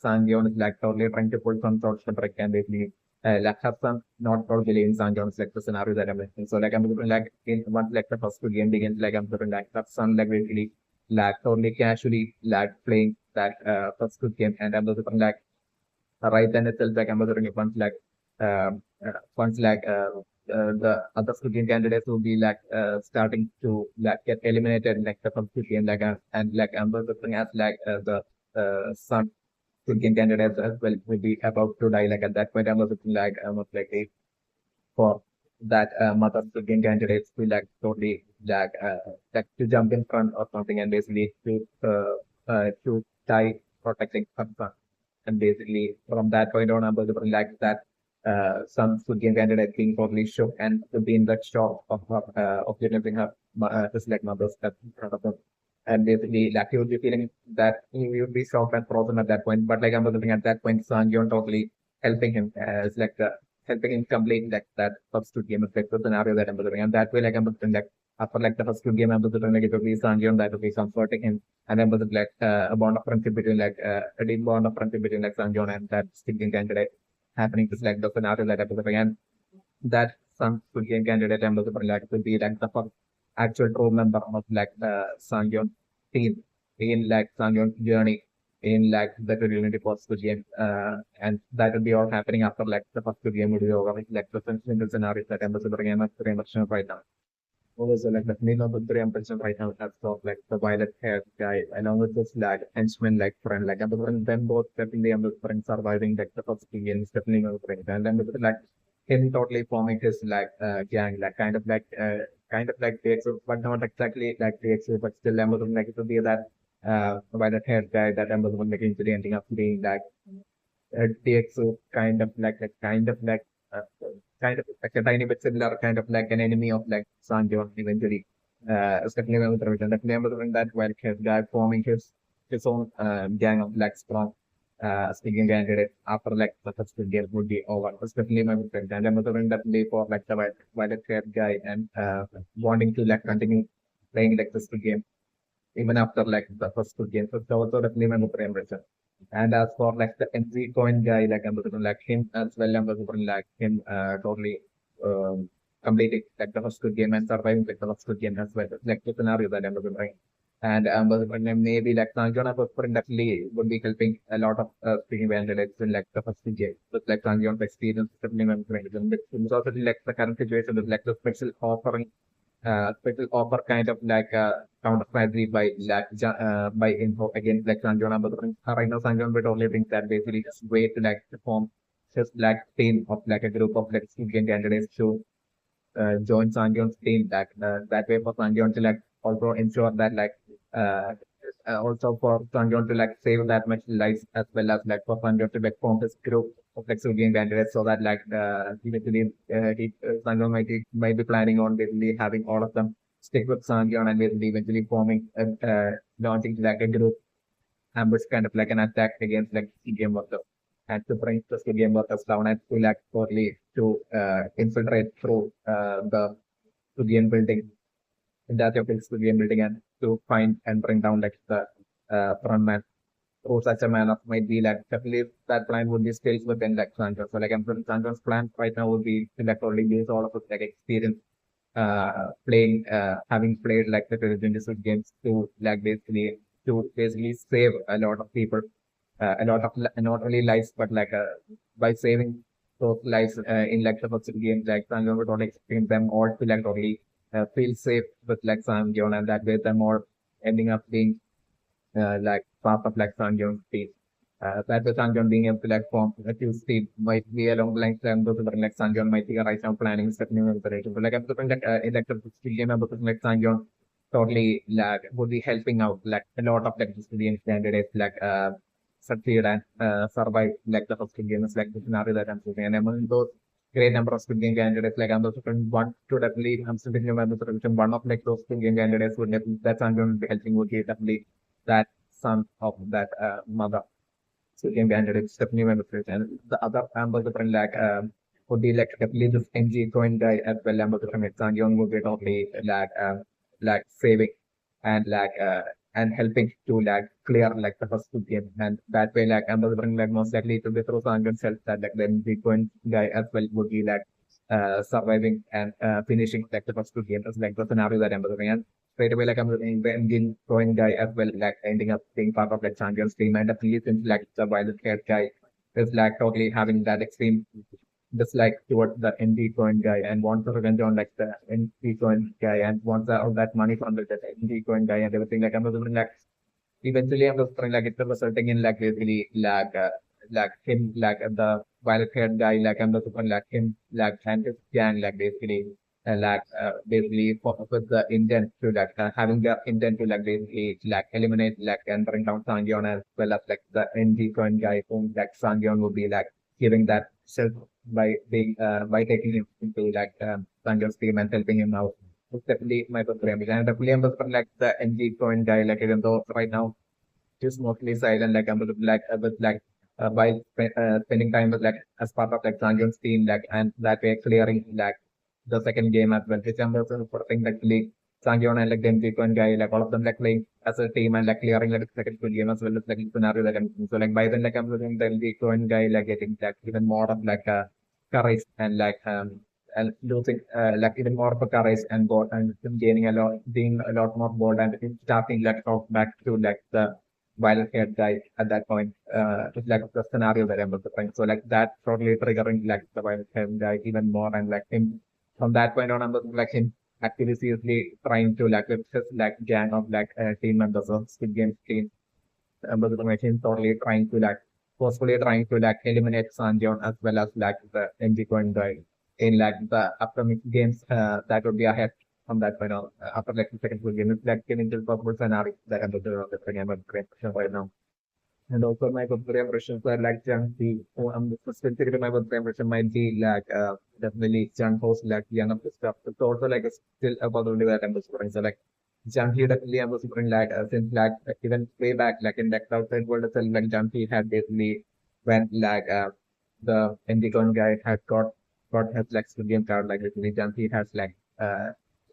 Sanjon is like totally trying to pull some sort of trick and basically like have some not totally in San John's like the scenario that I'm making. So like I'm looking like in once like the first game begins, like I'm looking like that son like basically like totally casually like playing that first good game and I'm looking like right then itself like I'm looking once like once like the other good game candidates will be like starting to like get eliminated like the first good game like and like I'm looking at like the son Indian candidates as well will be about to die. Like at that point, I was looking like almost like a for that mother Indian candidates to like totally like to jump in front or something and basically to die protecting her son. And basically from that point on, I was looking like that some Indian candidate being totally shook and to be in that shock of her of witnessing her just like mother's death in front of them. And basically, like he would be feeling that he would be shocked and frozen at that point. But like I'm looking at that point, Sanjyon totally helping him as like helping him complete like that first two game effect the scenario that I'm looking. And that way, like I'm looking like after like the first two game, I'm looking like it would be Sanjyon that would be comforting him. And then was like a bond of friendship between like a deep bond of friendship between like Sanjyon and that sticking candidate. happening is like the scenario that I'm and that some Squid Game candidate I'm looking for like to be like the first actual true member of like the Sangyeon team in like Sangyeon's journey in like the community for Squid Game. And that will be all happening after like the first Squid Game will be over. Like the single scenario that I'm looking for very much right now. Also, like the name of the three impression right now that's of like the violet haired guy along with this like henchman like friend like and the friend them both definitely the friend surviving like the first experience definitely my friend and then with like him totally forming his like gang like kind of like the exo but not exactly like the exo but still Amazon like it would be that violet haired guy that Amazon making to the ending up being like takes a kind of like a tiny bit similar kind of like an enemy of like Sanjon eventually. Especially when with Ravitan. Definitely I'm doing that while his guy forming his own gang of like strong speaking candidate after like the first game would be over. Especially my friend. And I'm doing that play for like the violet haired guy and wanting to like continue playing like this game even after like the first two games. So it's also definitely my impression. And as for like the NZ coin guy, like I'm looking like him as well, I'm looking like him totally completing like the first good game and surviving like the first good game as well. Like the scenario that I'm looking right. And maybe like Sanjona Perspring definitely would be helping a lot of speaking candidates in like the first game. With like Sanjon's experience, definitely my impression. But it's also like the current situation with like the special offering special offer kind of like counter strategy by like by info against like Sanjona. But right now Sanjona would only think that basically just way to like form just like team of like a group of like Indian candidates to join Sanjon's team. That way for Sanjon to like also ensure that like uh, also for Sanjon to like save that much lives as well as like for Sanjon to like form this group of like Sugian candidates so that like eventually Sanjon might be planning on basically having all of them stick with Sanjon and basically eventually forming launching like a group ambush kind of like an attack against like game worker and to bring the game workers down and to like totally to infiltrate through the Sugian building that of Sugian building and to find and bring down like the front man through such a manner might be like definitely that plan would be still within like Sancho. So like I'm saying Sancho's plan right now would be to like only use all of his like experience playing having played like the 2026 games to like basically save a lot of people a lot of not only lives but like by saving those lives in like the first game like Sanjo would only experience them all to like only feel safe with like Sanjo and that way them all ending up being like part of like Sanjo's team. That way Sanjon being able to like form a few team might be along the lines those are like Sanjon might be right now planning stepping in operation. But like I'm looking like in like the game I'm looking like Sanjon totally like would be helping out like a lot of like Syrian candidates like succeed and survive like the first games like the scenario that I'm looking and among those great number of Squid Game candidates like I'm also one to definitely I'm still thinking about the solution one of like those Squid Game candidates would definitely that Sanjon would be helping would be definitely that son of that mother. So can be handled definitely my favorite. And the other Amber different like would be like definitely this NG coin guy as well Amber different Sangyong would be totally like saving and and helping to like clear like the first two game and that way like Amber different like most likely to be through Sangyong's help that like the NG coin guy as well would be like surviving and finishing like the first two games as like the scenario that Amber different straight away, like I'm looking the engine throwing guy as well, like ending up being part of like Champions team. And definitely since like the violent haired guy is like totally having that extreme dislike towards the ND coin guy and wants to revenge on like the ND coin guy and wants all that money from the ND coin guy and everything. Like I'm looking like eventually I'm just trying like it's resulting in like basically like him like the violet haired guy like I'm just like him like and his gang like basically basically with the intent to like having the intent to like basically like eliminate like and bring down Sangyeon as well as like the NG coin guy whom like Sangyeon would be like giving that self by being by taking him into like Sangyeon's team and helping him out. It's definitely my preference. And definitely I'm just like the NG coin guy like even though right now he's mostly silent like I'm like with like by spending time with like as part of like Sangyeon's team like and that way clearing like the second game as well. Which I'm also supporting like Sangyeon and like the NG coin guy like all of them like playing as a team and like clearing like second full game as well as like scenario that I'm so like by then like I'm looking the LG Coin guy like getting like even more of like courage and losing like even more of a courage and bold and gaining a lot being a lot more bold and starting like talk back to like the violent haired guy at that point. It's like the scenario that I'm looking. So like that totally triggering like the violent haired guy even more and like him from that point on I'm looking like him actively seriously trying to like with his like gang of like team members of Squid Game team members of the machine totally trying to like forcefully trying to like eliminate Sanjon as well as like the MG Coin guy in like the upcoming games that would be ahead from that point on after like the second full game. It's like getting to the possible scenario that I'm looking at the game of great right now. And also my birthday impressions are like Chunky. Specifically my birthday impression might be like definitely Chunk host like young of the stuff. It's also like a still about only that I'm whispering. So like Chunky definitely I'm whispering like since like even way back like in that outside world itself like Chunky had basically when like the Indigon guy had got his like skill game card like literally Chunky has like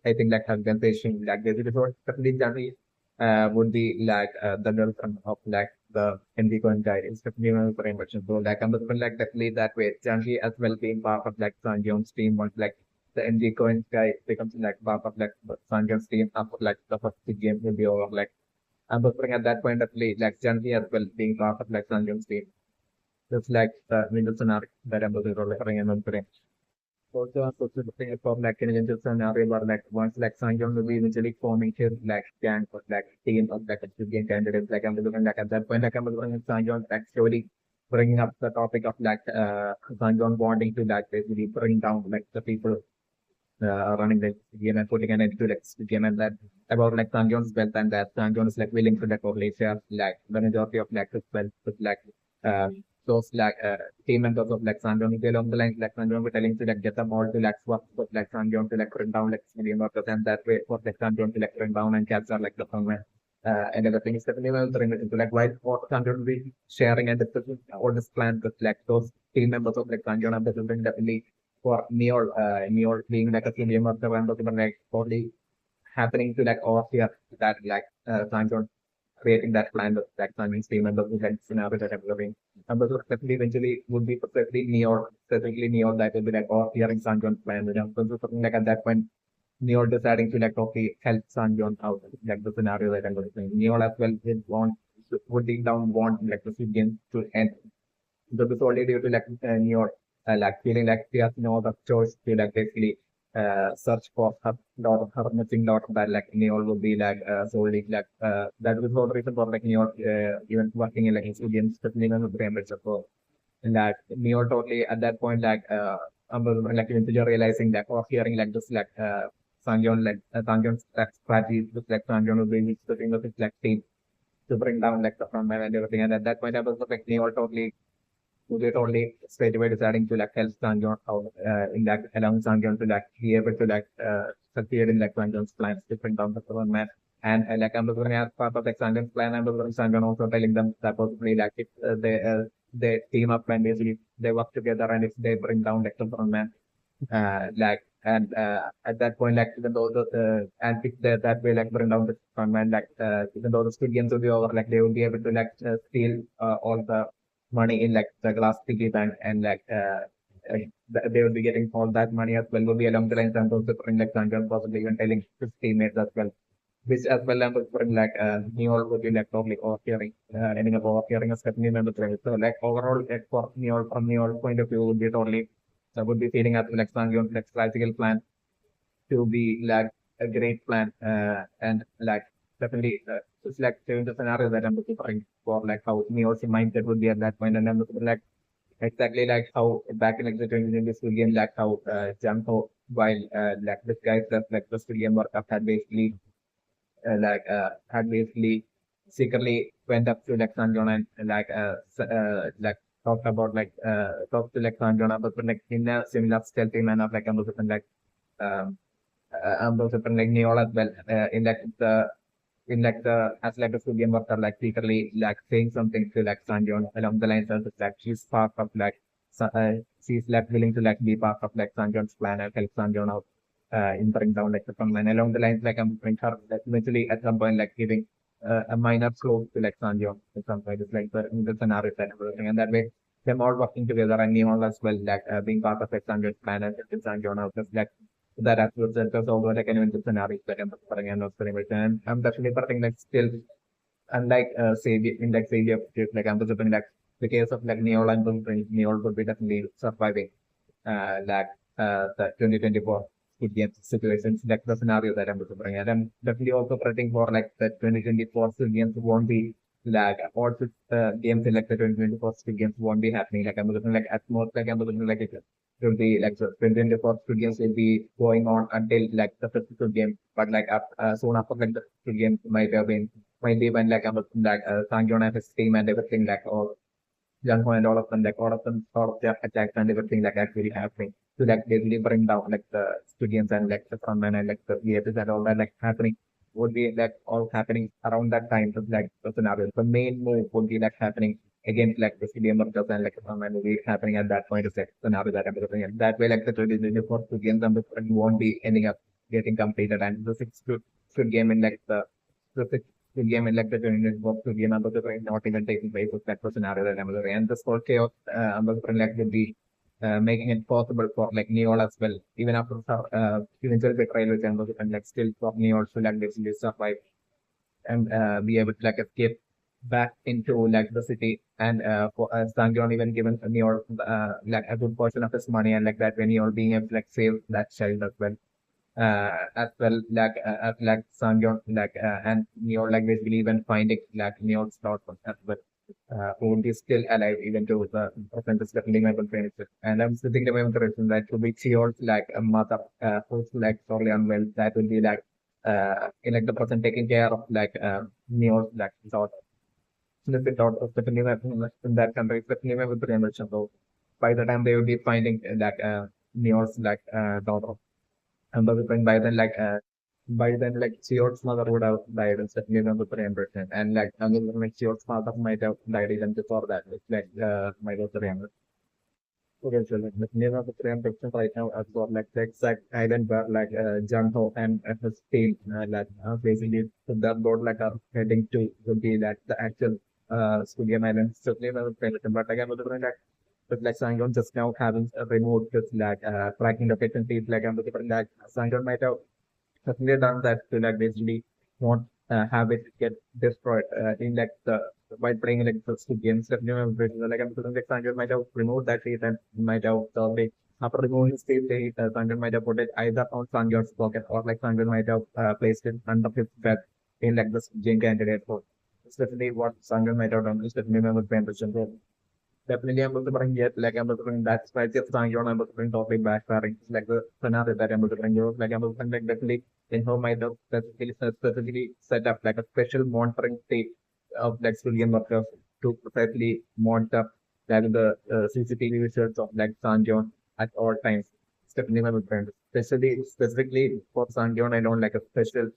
I think like organization like basically so definitely Chunky would be like the girlfriend of like the Indigo and guy is definitely one of the impressions. So like I'm looking like definitely that way. Janji as well being part of like Sanjong's team once like the Indigo and guy becomes like part of like Sanjong's team after like the first game will be over. Like I'm looking at that point definitely like Janji as well being part of like Sanjong's team. Just like the middle scenario that I'm looking for. Also, I'm also looking at from like in just scenario where like once like Sanjong will be eventually forming his like gang or like team of like a game candidates, like I'm looking like at that point like I'm looking at Sanjong like slowly bringing up the topic of like Sanjong wanting to like basically bring down like the people running the game and putting an end to like the game and that about like Sanjong's wealth and that Sanjong is like willing to like probably share like the majority of like his wealth with like um those like team members of like Sanjong along the line like Sanjong were telling to like get them all to like swap with like Sanjong to like bring down like million workers and that way for like Sanjong to like bring down and capture like the firm and everything is definitely well bring it into like why for Sanjong will be sharing and discussing all this plan with like those team members of like Sanjong and this is definitely for Neol being like a senior worker and also like totally happening to like all here that like Sanjong creating that plan of that timing scheme and the event scenario that I'm living. And those definitely eventually would be specifically Neo that will be like, oh, hearing Sanjon's plan. And so something like at that point, Neo deciding to like, okay, help Sanjon out, like the scenario that I'm going to say. Neo as well would deep down want like the game to end. So this only due to like Neo like feeling like she has no other choice to like basically search for her daughter, her missing daughter that like Neol would be like solely like that was the whole reason for like Neol even working in like Indian living on the Cambridge so and that Neol totally at that point like like eventually realizing that or hearing like this like Sanjon's like strategy just like Sanjon would be sitting with his like team to bring down like the front man and everything and at that point I was like Neol totally who they only straight away deciding to like help Sanjon out in that allowing Sanjon to like be able to like succeed in like Sanjon's plans to bring down the government. And like I'm looking at part of like Sanjon's plan, I'm looking at Sanjon also telling them that possibly like if they team up and basically they work together and if they bring down like the government, like and at that point like even though the and if they that way like bring down the government like even though the Squid Games will be over like they will be able to like steal all the money in like the glass piggy bank and like they will be getting all that money as well will be along the lines and also bring like Sanjay possibly even telling his teammates as well. Which as well I'm bring like Neol would be like totally overhearing ending up overhearing a certain member thread. So like overall like for Neol from Neol point of view would be totally would be feeling as like Sanjay's like strategical plan to be like a great plan and like definitely it's like change the scenario that I'm looking for like how Neo's mindset would be at that point and I'm looking like exactly like how back in like the 20 this game like how Janko while like this guy stuff like this game workup had basically had basically secretly went up to like Sanjona and like talked about like talked to like Sanjona but like in a similar stealthy manner like I'm looking like um those different like Neol as well in like the as like the game worker like secretly like saying something to like Sanjon along the lines of like she's part of like she's like willing to like be part of like Sanjon's plan and help Sanjon out in bring down like the frontline along the lines like I'm bring her like eventually at some point like giving a minor slope to like Sanjo in some way. It's like the scenario and everything. And that way, them all working together and Neon as well, like being part of Sanjo's plan and Sanjo now, just like that as well. There's also like an event scenario that I'm putting and experimentation. And I'm definitely putting like still, unlike Savior, in like Savior, like I'm just like the case of like Neol and Neol would be definitely surviving like the 2024 Squid Game situations, like the scenario that I'm looking at. And I'm definitely also predicting for like the 2024 Squid Games won't be like all games in like the 2024 Squid Games won't be happening. Like I'm looking like at most like I'm looking like it will be like the 2024 Squid Games will be going on until like the fifth Squid Game, but like soon after like the Squid Game might be when like I'm looking like Sangyeon and his team and everything like all Junho and all of them, like all of their attacks and everything like actually happening to like basically bring down like the studios and like the frontmen and like the VFs and all that like happening would be like all happening around that time. So like the scenario, the main move would be like happening against like the studio workers and like the frontmen will be happening at that point of the scenario that I'm looking at. That way, like the 2024 studios and the won't be ending up getting completed and the sixth good game in like the sixth game in like the 2024 game and the not even taking place with that scenario that I'm looking at. And this whole chaos like would be making it possible for like Neol as well, even after eventual betrayal with Amber and like still for Neol to like basically survive and be able to like escape back into like the city and for Sangyeon even given Neol like a good portion of his money and like that when Neol being able to like save that child as well like Sangyeon and Neol like basically even finding like Neol's thought as well who is still alive even though the present is definitely my friend. And I'm still thinking about the reason that to be Cheol's like a mother who's like sorely unwell that will be like in like the person taking care of like Neol's like thought. Little bit out of the in that country, especially with the convention. So by the time they will be finding that Neol's like daughter and by then like Cheot's mother would have died and certainly not the reimbursement. And like another like Cheot's father might have died even before that. It's like might have the reimbursement. Okay, so like the name of the reimbursement right now as for like the exact island where like Jung Ho and his team basically that board like are heading to would be like the actual Squid Island. Certainly not the reimbursement, but again with the but like Sangyeon just now having a remote with like tracking location feeds like I'm looking for like Sangyeon might have certainly done that to like basically not have it get destroyed in like the by playing like the two games. Definitely, like I'm saying, like Sanjay might have removed that state and might have probably after removing state, Sanjay might have put it either on Sanjay's pocket or like Sanjay might have placed it under his bed in like the Jane candidate for. It's definitely what Sanjay might have done. It's definitely member paying attention. Definitely, I'm looking for yet like I'm looking that's why just Sanjay I'm looking totally backfiring. It's like the scenario that I'm looking like I'm looking like definitely in home might have specifically set up like a special monitoring state of like civilian workers to precisely monitor like the CCTV visuals of like Sanjon at all times. It's definitely my friend. Specifically for Sanjon, I don't like a special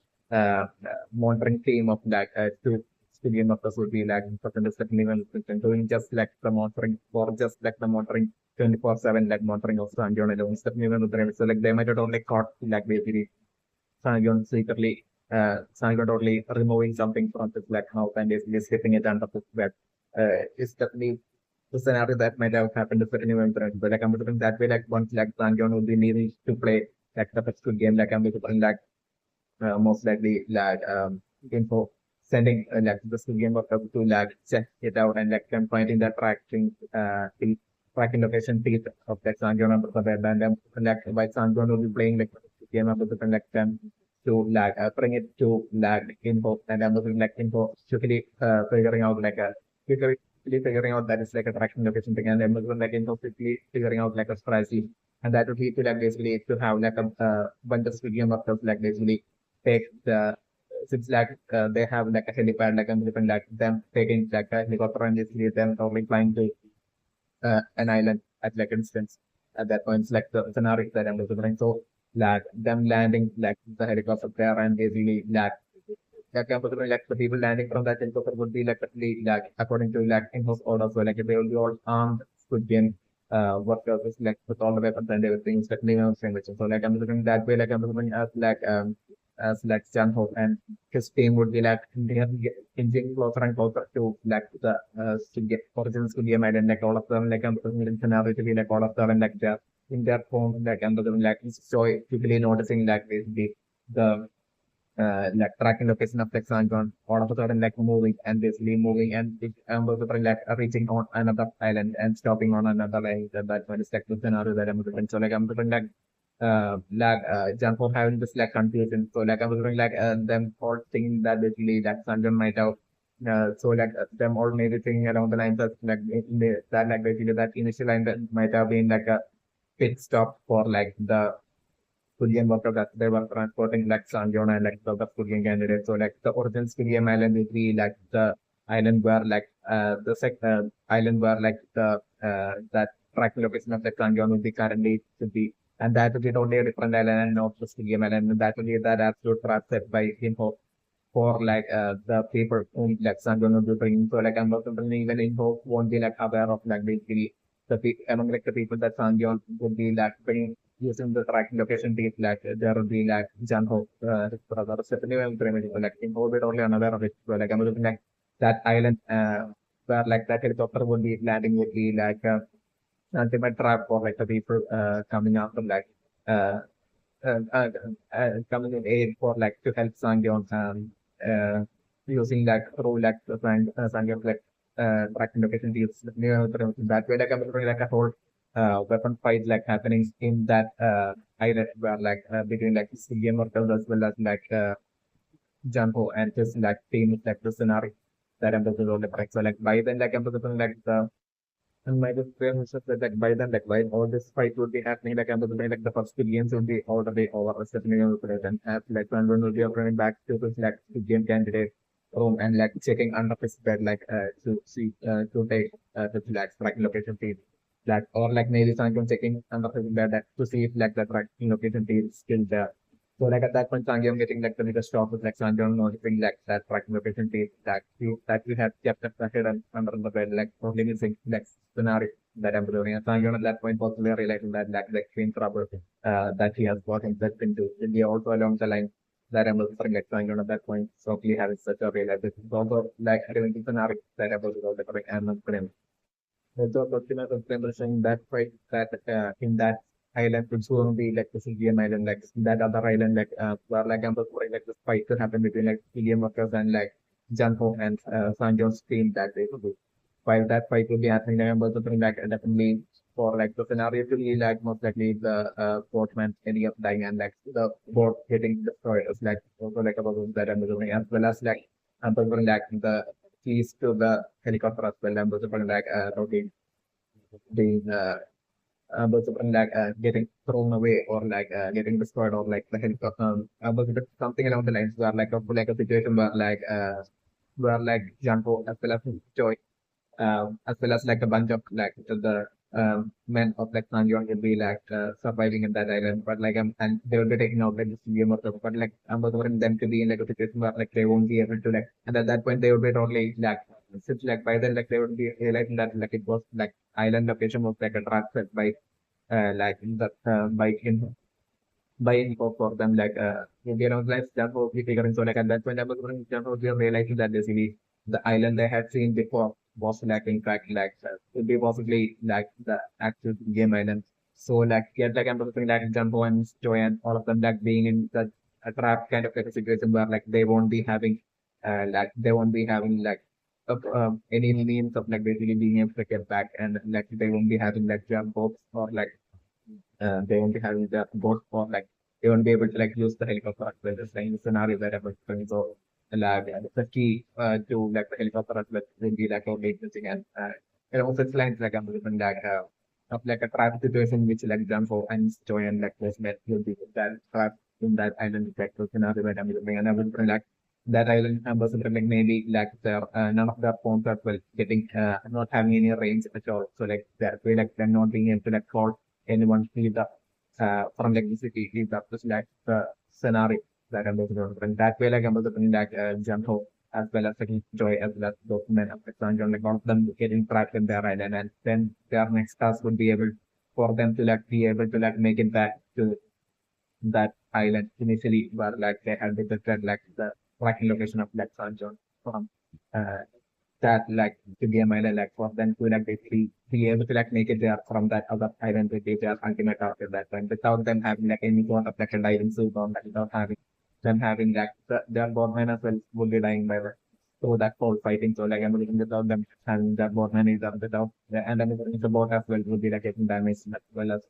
monitoring team of like two civilian workers would be like percent is definitely my friend. Doing just like the monitoring for just like the monitoring 24/7 like monitoring of Sanjon alone. It's definitely my friend. So like they might have only caught like basically Saigon secretly, Saigon totally removing something from his black mouth and basically slipping it under his bed. It's definitely the scenario that might have happened to certain event, but like I'm looking that way, like once like Saigon would be needing to play like the first good game, like I'm looking like most likely like info sending like the good game of to like check it out and like them finding that the tracking location feed of that Saigon number for that and then like by Saigon will be playing like the game of the like them to like bring it to like info and I'm looking like info quickly figuring out like a quickly figuring out that it's like a traction location thing and then looking like info quickly figuring out like a strategy and that would be to like basically to have like a bunch of video markers like basically take the since like they have like a helipad like and different like them taking like a helicopter and basically them probably flying to an island at like instance at that point it's like the scenario that I'm looking so like them landing like the helicopter there and basically like like the people landing from that helicopter would be like actually like according to like in-house orders so like they will be all armed Squid Game workers like with all the weapons and everything it's like living on sandwich. So like I'm looking that way like I'm looking at like as like Janho and his team would be like inching closer and closer to like the studio, original studio island, like all of them like in scenario to be like all of them like they're in their phone like and like so quickly noticing like basically the like tracking location of like Sanjon, all of a sudden like moving and basically moving and it like reaching on another island and stopping on another island. That one is like the scenario that I'm doing. So like I'm doing like jump for having this like confusion. So like I'm doing like them all thinking that basically that Sanjon might have so like them all maybe thinking around the lines of like that like basically that initial line that might have been like a pit stop for like the Korean worker that they were transporting like Sanjona and like the other Korean candidates. So like the original Korean island would be like the island where like island where like the that tracking location of the Sanjona would be currently should be, and that would be totally a different island and not the Korean island. And that would be that absolute trap set by him for like the people whom like Sanjona would be bringing. So like I'm not even info won't be like aware of like basically among like the people that Sanjona would be like bringing using the tracking location data like there will be like Janho, his brother, certainly I'm very like in orbit only unaware of it. So like I'm looking like that island where like that helicopter will be landing would be like ultimate trap for like the people coming after like uh, uh, uh, coming in aid for like to help Sangyeon uh, using like through like the Sangyeon like tracking location deals near that way like I'm looking like a whole weapon fight like happening in that island where like between like civilian workers as well as like Janho and his like team like the scenario that I'm looking like so like by then like I'm looking like the and my experience is that like by then, like while all this fight would be happening, like I'm like the first games would be already over, stepping over it, and as like when will be running back to this like to game candidate room and like checking under his bed, like to see to take the like tracking location feed, like or like maybe someone checking under his bed to see if like the tracking location feed is still there. So like at that point, Sangyam getting like the biggest shock with like Sangyam noticing like that tracking location feed that we had kept at the hidden under the bed, like only missing like scenario that I'm doing. And Sangyam at that point possibly realizing that like in trouble that he has got himself into. And he also along the line that I'm referring like Sangyam at that point, so he having such a realization. It's also like having the scenario that I'm about the correct and so Fortuna saying that fight that in that island would soon be like the Sigian island, like that other island, like where like I'm just like this fight to happen between like Sigian workers and like Janho and Sanjo's team that they would do. While that fight will be happening, I'm also thinking like definitely for like the scenario to be like most likely the boatman ending up dying and like the boat getting destroyed is like also like about that I'm doing as well as like I'm thinking like the keys to the helicopter as well. I'm also thinking like being was like getting thrown away or like getting destroyed or like the helicopter was it something along the lines where like a situation where like Janko as well as Joy as well as like a bunch of like the men of like Sanjeon will be like surviving in that island, but like and they will be taking out like this game or stuff. But like I'm wondering them to be in like a situation where like they won't be able to like, and at that point they will be totally like since like by then like they would be realizing that like it was like island location was like a trap set by like in the by info for them like you know like Jump will be figuring so like at that point I was wondering Jump will be realizing that basically the island they had seen before was like in fact like could be possibly like the actual game island. So like yeah like I'm looking like Jumbo and Joy and all of them like being in the a trap kind of like a situation where like they won't be having like they won't be having like any means of like basically being able to get back and like they won't be having like jump boats or like they won't be having the boat or like they won't be able to like use the helicopter as well. Just like in the scenario that I'm explaining. So like the key to like the helicopter as well will be like only using and also it's lines like I'm looking like of like a trap situation which like Jumbo and Joy and like was met will be that trap in that island like the scenario that I'm looking and I would like that island was like maybe like their none of their phones as well getting not having any range at all. So like that way like they're not being able to like call anyone leave the from like the city, leave the just like the scenario that I'm looking at. And that way, like I'm looking like Jamho as well as like Joy as well as those men of Exxon, like all of them getting trapped in their island, and then their next task would be able for them to like be able to like make it back to that island initially, where like they had visited like the tracking location of like Sanjon from uh, that like to be a island like for them to like basically be able to like make it there from that other island to be their ultimate target that time without them having like any sort of like a diving suit on like without having them having like their boardman as well would be dying by the through that whole fighting. So like I'm looking without them having that boardman is up without and then the boat as well would be like getting damaged as well as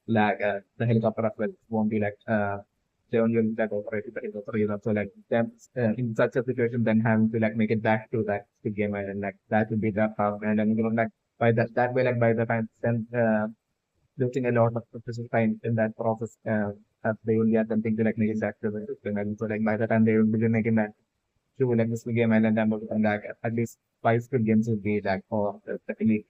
like the helicopter as well won't be like they only use that operator the helicopter you know. So like them in such a situation then having to like make it back to that game and like that would be the hard and then you know like by that way like by the time then losing a lot of precious time in that process as they will be attempting to like make it back to the system. And so like by the time they will be making that to like this game and then I'm like at least five Squid games will be like for definitely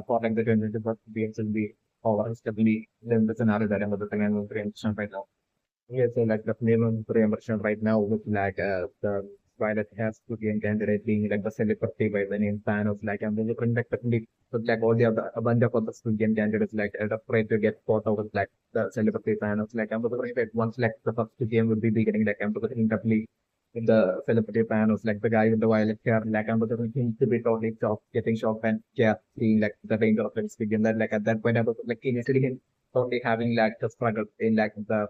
for like the 2021 games will be over definitely then the scenario that I'm looking at right now. Yeah, so like the minimum pre-immersion right now with like the pilot has to be candidate being like the celebrity by the name Thanos. Like I'm really definitely with like all the other a bunch of other student candidates like afraid to get caught over like the celebrity Thanos. Like I'm looking at once like the first game would be beginning like I'm looking definitely in the celebrity Thanos, like the guy with the violet hair, like I'm looking him to be totally shocked, getting shocked and yeah, seeing like the range of experience that like at that point I was like initially him totally having like the struggle in like the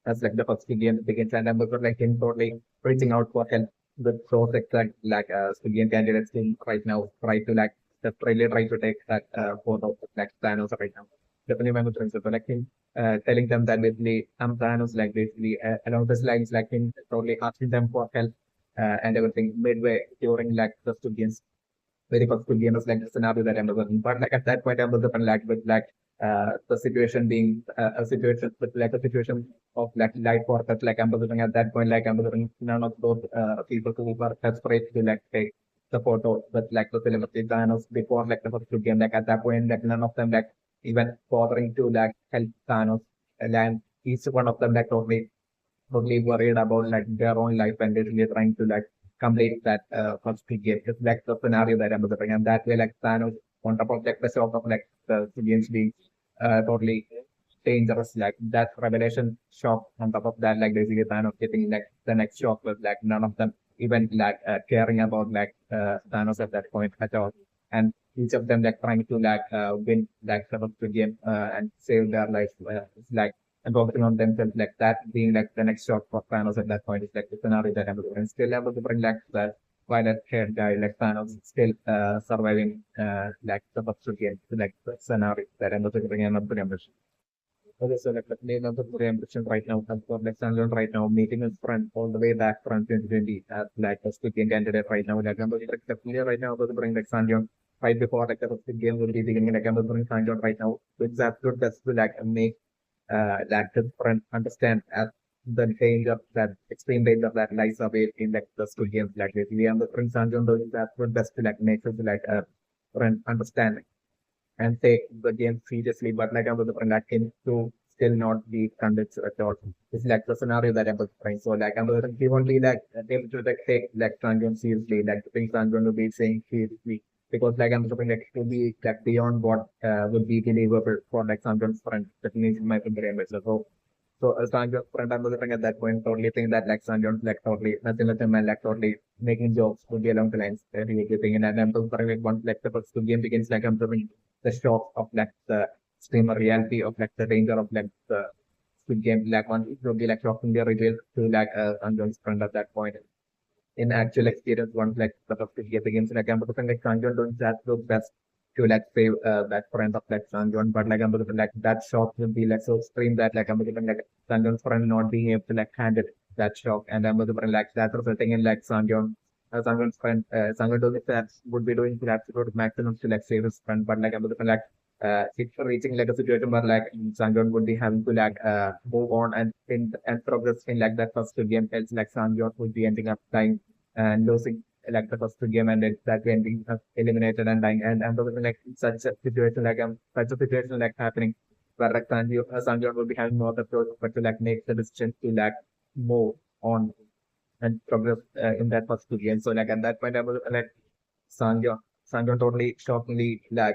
as like the first civilian begins and I'm looking like him totally reaching out for help with those exact like civilian candidates in right now try to like just really try to take that photo of like Thanos right now. Definitely my friends so like him telling them that basically I'm Thanos like basically along these lines like him totally asking them for help and everything midway during like the civilians very first game was like the scenario that I'm looking. But like at that point, I'm looking like with like the situation being a situation with like a situation of like life or that like I'm looking at that point, like I'm looking none of those people who were desperate to like take the photo with like the celebrity Thanos before like the first game. Like at that point, like none of them like even bothering to like help Thanos and each one of them like totally worried about like their own life and literally trying to like complete that first game. It's like the scenario that I'm looking and that way like Thanos on top of like the shock of like the civilians being totally dangerous, like that revelation shock on top of that, like basically Thanos getting like the next shock with like none of them even like caring about like Thanos at that point at all. And each of them like trying to like win like the first game and save their lives. It's like and focusing on themselves like that being like the next shot for Thanos at that point is like the scenario that I'm looking and still able to bring like that violet haired guy like Thanos still surviving like the first game like the scenario that I'm looking bring another ambition. Okay, so like the name of the ambition right now comes from like Sandron right now meeting his friend all the way back from 2020 as like a Squid Game candidate right now. Like I'm looking like the player right now to bring like Sandron right before like the Squid Game will be beginning like I'm bring Sandron right now. So it's absolute best to like make that different understand as the danger that extreme danger that lies away in like the studios like basically and the Prince Sanjon doing that for best to like make us like a friend understanding and take the game seriously, but like I was like him to still not be convinced at all. It's like the scenario that I was trying. So like I was he won't be like able to like take like Sanjon seriously, like the things Sanjon will be saying seriously. Because like I'm looking like to be like beyond what would be believable for like Sanjon's friend that needs my brain. So as Sanjon's friend I'm looking at that point totally think that like Sanjon's like totally nothing with him and like totally making jokes would be along the lines that he was thing and I'm looking like once like the first game begins like I'm doing the shock of like the extreme reality of like the danger of like the Squid Game like one it will be like shockingly revealed to like Sanjon's friend at that point in actual experience once like the first Squid Game begins like I'm looking like Sanjon doing that so best to like save that friend of like Sanjon but like I'm looking like that shock will be like so extreme that like I'm looking like Sanjon's friend not being able to like handle that shock and I'm looking like that resulting in like Sanjon Sangon's friend, Sangon doing that would be doing the absolute maximum to like save his friend, but like I'm looking like it's reaching like a situation where like Sangon would be having to like move on and progress in like that first game, else like Sangon would be ending up dying and losing like the first game and it's that way ending up eliminated and dying and I'm looking like such a situation like such a situation like happening where like Sangon would be having no other choice but to like make the decision to like move on and progress in that first game. So like at that point, I was like Sangyo, Sangyo totally shockingly like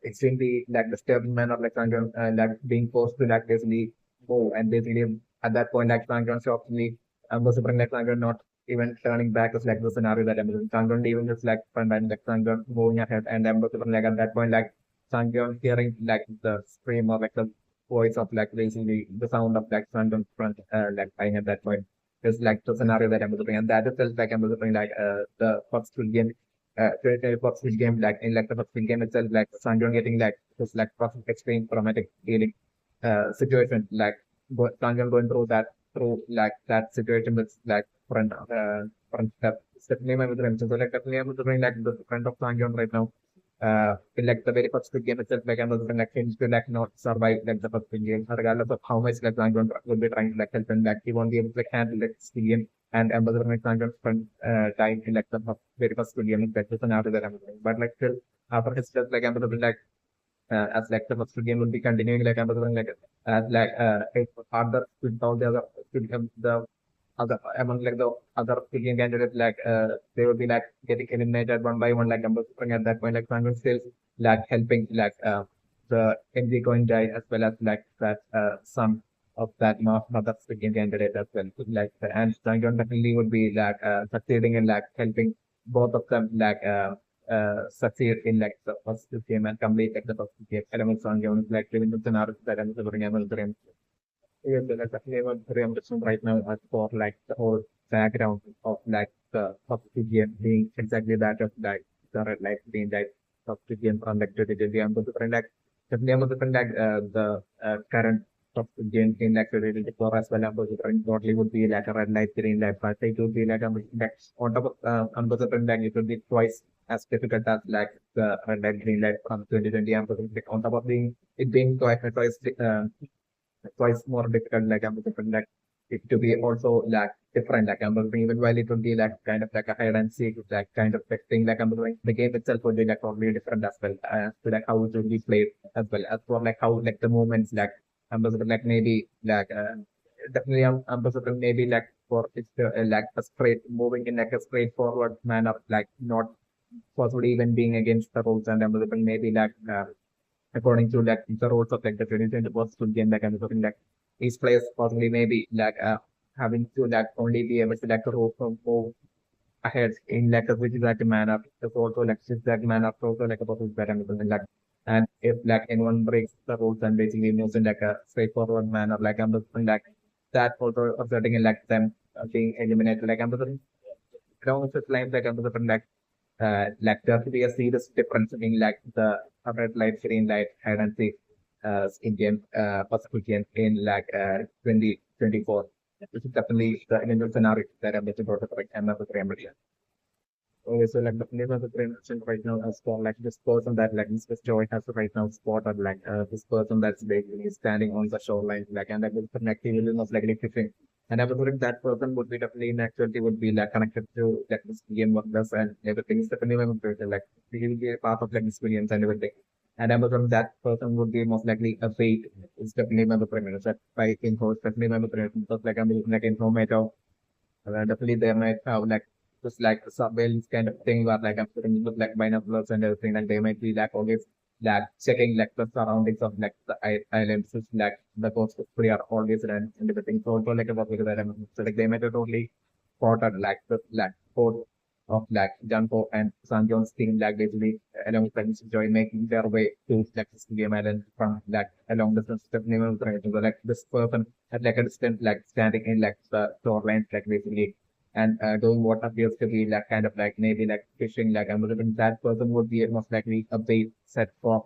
extremely like disturbing manner like Sangyo like being forced to like basically go and basically at that point, like Sangron softly was like Sangron not even turning back is like the scenario that I'm Sangron even just like fun and like Sangron moving ahead and I'm like at that point like Sangron hearing like the scream or like the voice of like basically the sound of like Sangron front like playing at that point is like the scenario that I'm looking and that is just like I'm looking like the first game first game like in like the first game itself like Sangron getting like just like first extreme traumatic feeling situation like Tangan going through that through like that situation with like front step. Definitely my with so like definitely I'm doing like the friend of Tangan right now. In like the very first game itself, like I'm looking like him to like not survive like the first game, regardless of how much like Tangan will be trying to like help him back. He won't be able to like handle this game and I'm looking like Tangan spend time in like the very first game. That's the scenario that I'm doing. But like still after his death, like I'm looking like as like the first game will be continuing like Amazon like as like if other with all the other the other among like the other Indian candidates like they will be like getting eliminated one by one like Amazon at that point like Simon still like helping like the MG going die as well as like that some of that other Indian candidate as well like and Simon definitely would be like succeeding in like helping both of them like succeed in like the first game and complete like the first game elements on games like living the scenarios that I'm delivering and delivering. Yeah, that's definitely what I'm understand right now as for like the whole background of like the first game being exactly that of like the red light being like first game from like the I'm going to find like definitely I'm going to find like the current first game in like the core as well. I'm going to find broadly would be like a red light, green light, but it would be like on top of I'm going to find like it would be twice as difficult as like the red light, green light from 2020. I'm going to on top of being it being twice twice more difficult like I'm different like it to be also like different like I'm doing even while it would be like kind of like a hide and seek like kind of like thing like I'm doing the game itself would be like totally different as well to like how it would be played as well as for like how like the movements like I'm like maybe like definitely I'm maybe like for it's like a straight moving in like a straightforward manner like not possibly even being against the rules and I'm maybe like according to like the rules of like the 2020 food game like I'm looking like each players possibly maybe like having to like only be able to like move ahead in like a zigzag manner. There's also like zigzag manner also like a possible parameter and like and if like anyone breaks the rules and basically moves in like a straightforward manner like I'm looking like that also resulting in like them being eliminated like I'm looking along with lines like I'm looking like there to be a serious difference in like the red light, green light, hide and seek in game Pacific game in like 2024. This is definitely the initial scenario that I'm looking for the correct and the primary. Okay, so like the name of the mentioned right now as for like this person that like Mr. Joy has right now spotted like this person that's basically standing on the shoreline like and that is connecting with most likely fishing. And I was wondering that person would be definitely in actuality would be like connected to like this game workers and everything is definitely very important. Like he will be a part of like experience and everything. And I was wondering that person would be most likely a fate is definitely member premium. That by info definitely member premium because like I'm like informator definitely they might have like just like a surveillance kind of thing where like I'm putting with like binoculars and everything and they might be like always like checking like the surroundings of like the islands which like the coast is clear always and everything. So also like about like that so like they might have totally spotted like the like port of like Janko and San John's team like basically along with like Mr. Joy making their way to like this game island from like along the name so like this person at like a distance like standing in like the shorelines like basically and doing what appears to be like kind of like maybe like fishing like I'm looking that person would be most likely a bait set for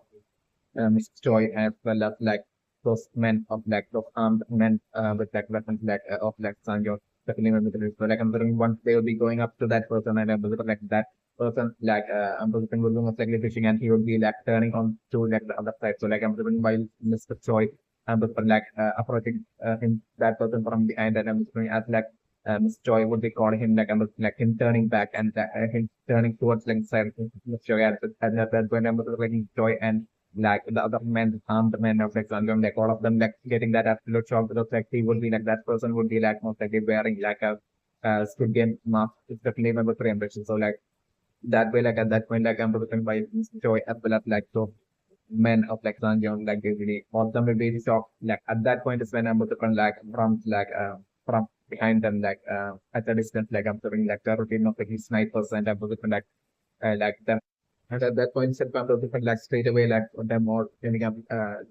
Mrs. Joy as well as like those men of like those armed men with like weapons like of like Sanjo definitely with the so like I'm thinking once they will be going up to that person and I'm looking like that person like I'm looking will be most likely fishing and he would be like turning on to like the other side so like I'm looking while Mr. Joy I'm looking like approaching him that person from behind and I'm looking at like Mr. Joy would be calling him like I'm looking like him turning back and him turning towards like side of Mr. Joy and at that point I'm looking like Joy and like the other men, armed men of like Sangam, like all of them like getting that absolute shock because like he would be like that person would be like most likely wearing like a Squid Game mask. It's definitely number 300. So like that way, like at that point, like I'm looking by Joy as well as like so men of like Sanjay, like basically all of them will be shocked. Like at that point is when I'm able to come like from behind them at a distance, like I'm doing like the routine of like snipers and I'm able to like them. And at that point, set up different like straight away, like them all ending up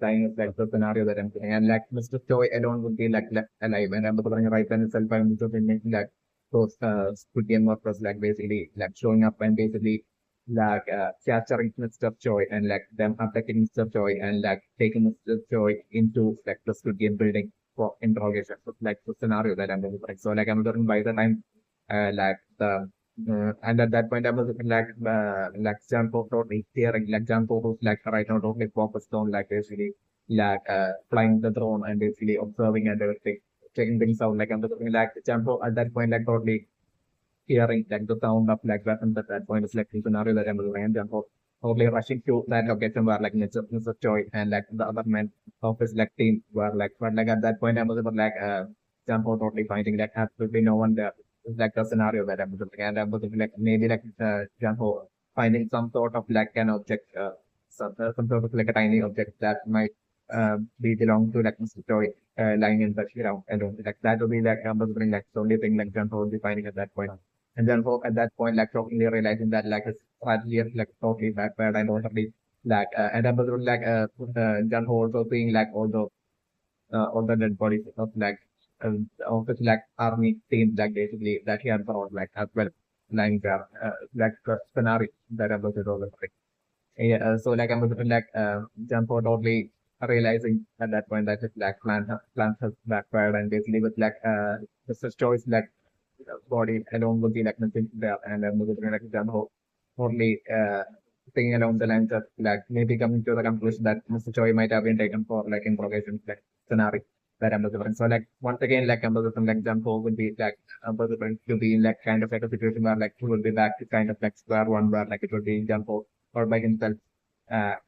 dying is like the scenario that I'm saying. And like Mr. Joy alone would be like left alive. And I'm putting right then itself, I'm just making like those Squid Game workers like basically like showing up and basically capturing Mr. Joy and like them attacking Mr. Joy and like taking Mr. Joy into like the Squid Game building for interrogation. So like the scenario that I'm doing. So like I'm doing by the time like the and at that point, I was like Janko totally tearing, like Janko who's like right now totally focused on like basically flying the drone and basically observing and everything, checking things out. Like I'm looking like Janko at that point, like totally hearing like the sound of like weapons at that point is like the scenario that I'm looking and Janko totally rushing to that location where like Mr. Choi and like the other men of his like team were like, but like at that point, I was like Janko totally finding like absolutely no one there like the scenario that I'm looking and I'm looking like maybe like Janho finding some sort of like an object, some sort of like a tiny object that might be belong to like Mr. Toy lying in the ground alone. Like that would be like I'm looking like the only thing like Janho would be finding at that point. And Janho at that point like shockingly realizing that like his strategy is like totally bad and totally and I'm looking like Janho also seeing like all the dead bodies of of his like army team like basically that he had brought like as well lying there scenario that I was all like yeah so like I'm jump out totally realizing at that point that his like plan has backfired and basically with Mr. Choice body alone would be like nothing there and I'm looking like jump out totally thinking along the lines of like maybe coming to the conclusion that Mr. Choi might have been taken for like interrogation like scenario that I'm looking for. So like once again like I'm looking like Jumbo would be like going to be in like kind of like a situation where like he will be back to kind of like square one where like it would be Jumbo or by himself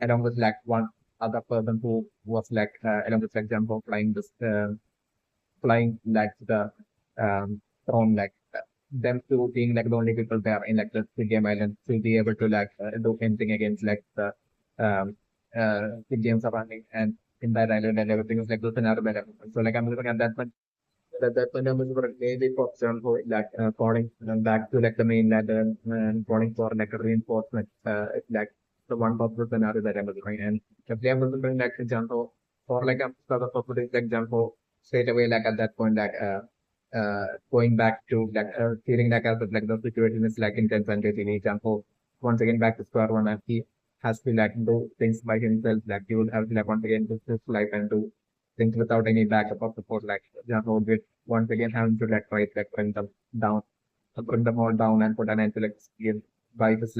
along with like one other person who was along with like Jumbo flying like the throne them two being like the only people there in like the game island to be able to do anything against like the game surrounding and in that island and everything is like the scenario that happened. So like I'm looking at that point I was maybe for example calling back to like the mainland and calling for like a reinforcement like the one possible scenario that I was doing and if they was doing like example for like a sort of possibility like example straight away like at that point going back to feeling like as if like the situation is like intense and basically example once again back to square one and he has to like do things by himself like he will have to like once again live his life and do things without any backup or support like example with once again having to like try like down put them all down and put an end to like give by his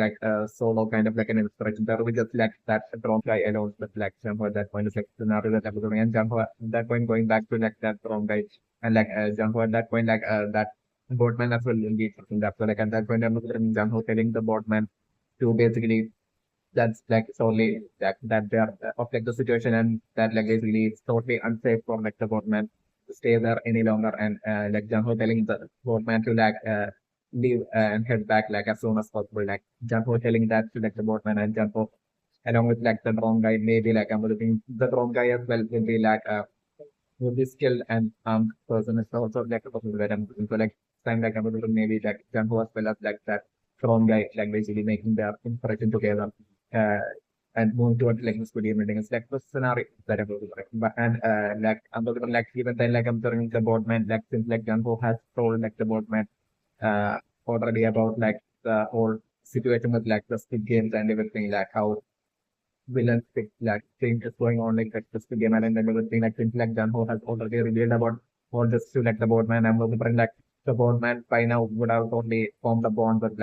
solo kind of like an inspiration. There will be just like that drone guy alone but like Jumbo at that point is like scenario that I'm doing and Jumbo at that point going back to like that drone guy and Jumbo at that point that boatman as well will be something that so like at that point I'm looking at Jumbo telling the boatman to basically that's like solely that they are of like the situation and that like basically it's totally unsafe for like the boatman to stay there any longer and like Janho telling the boatman to leave and head back like as soon as possible like Janho telling that to like the boatman and Janho along with like the drone guy maybe like I'm looking the drone guy as well will be will be skilled and person is also like a person that I'm looking for like time like I'm looking maybe like Janho as well as like that drone guy like basically making their impression together uh, and moving towards like this video meeting. It's like the scenario that I'm looking for. But and like I'm looking for, like even then like I'm telling the boardman like since like Janko has told like the boardman uh already about like the whole situation with like the Squid Games and everything like how villains like thing is going on like the Squid Game and everything like things like Janko has already revealed about all this to like the boardman. I'm looking for like the boardman by now would have totally formed a bond with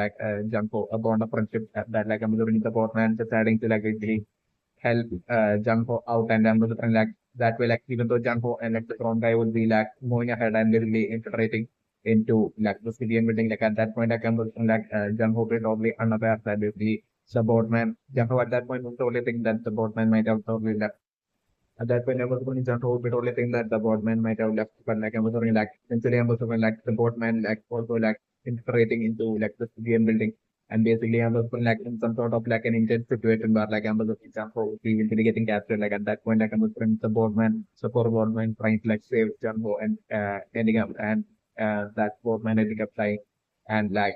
Janko, a bond of friendship that like I'm looking the boardman deciding to like really help Janko out and I'm looking like that way like even though Janko and like the front guy will be like moving ahead and really infiltrating into like the civilian building like at that point I can looking Janko is probably unaware that the boardman Janko at that point was the only thing that the boardman might have probably left at that point, I was going to hold, but only thing that the boardman might have left, but like I was only like, eventually I was only like the boardman like also like integrating into like the game building. And basically, I'm looking like in some sort of like an intense situation where like I'm looking example, he will be getting captured. Like at that point, like I'm looking support boardman trying to like save Jumbo and ending up and that boardman ending up dying. And like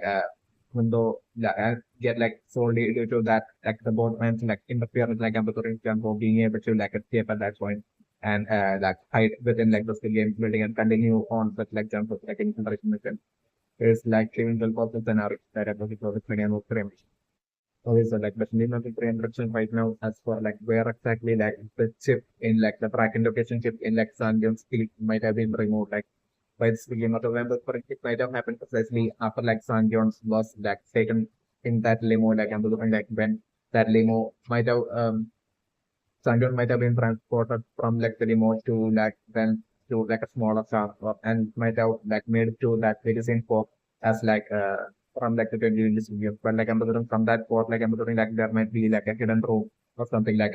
even though get like solely due to that, like the boardman's like interference, like I'm looking Jumbo being able to like escape at that point and like hide within like the skill game building and continue on such like Jumbo like in comparison mission. It's like clinical process scenario that I was explaining about frame. Okay, so like the fundamental frame direction right now as for like where exactly like the chip in like the tracking location chip in like Sangyong skill might have been removed like by the skill game of November for it might have happened precisely after like Sangyong was like taken in that limo like I'm looking like when that limo might have Sangyong might have been transported from like the limo to like then to like a smaller car and might have like made to that very same port as like from like the 20 distribution. But like I'm looking from that port, like I'm looking like there might be like a hidden room or something like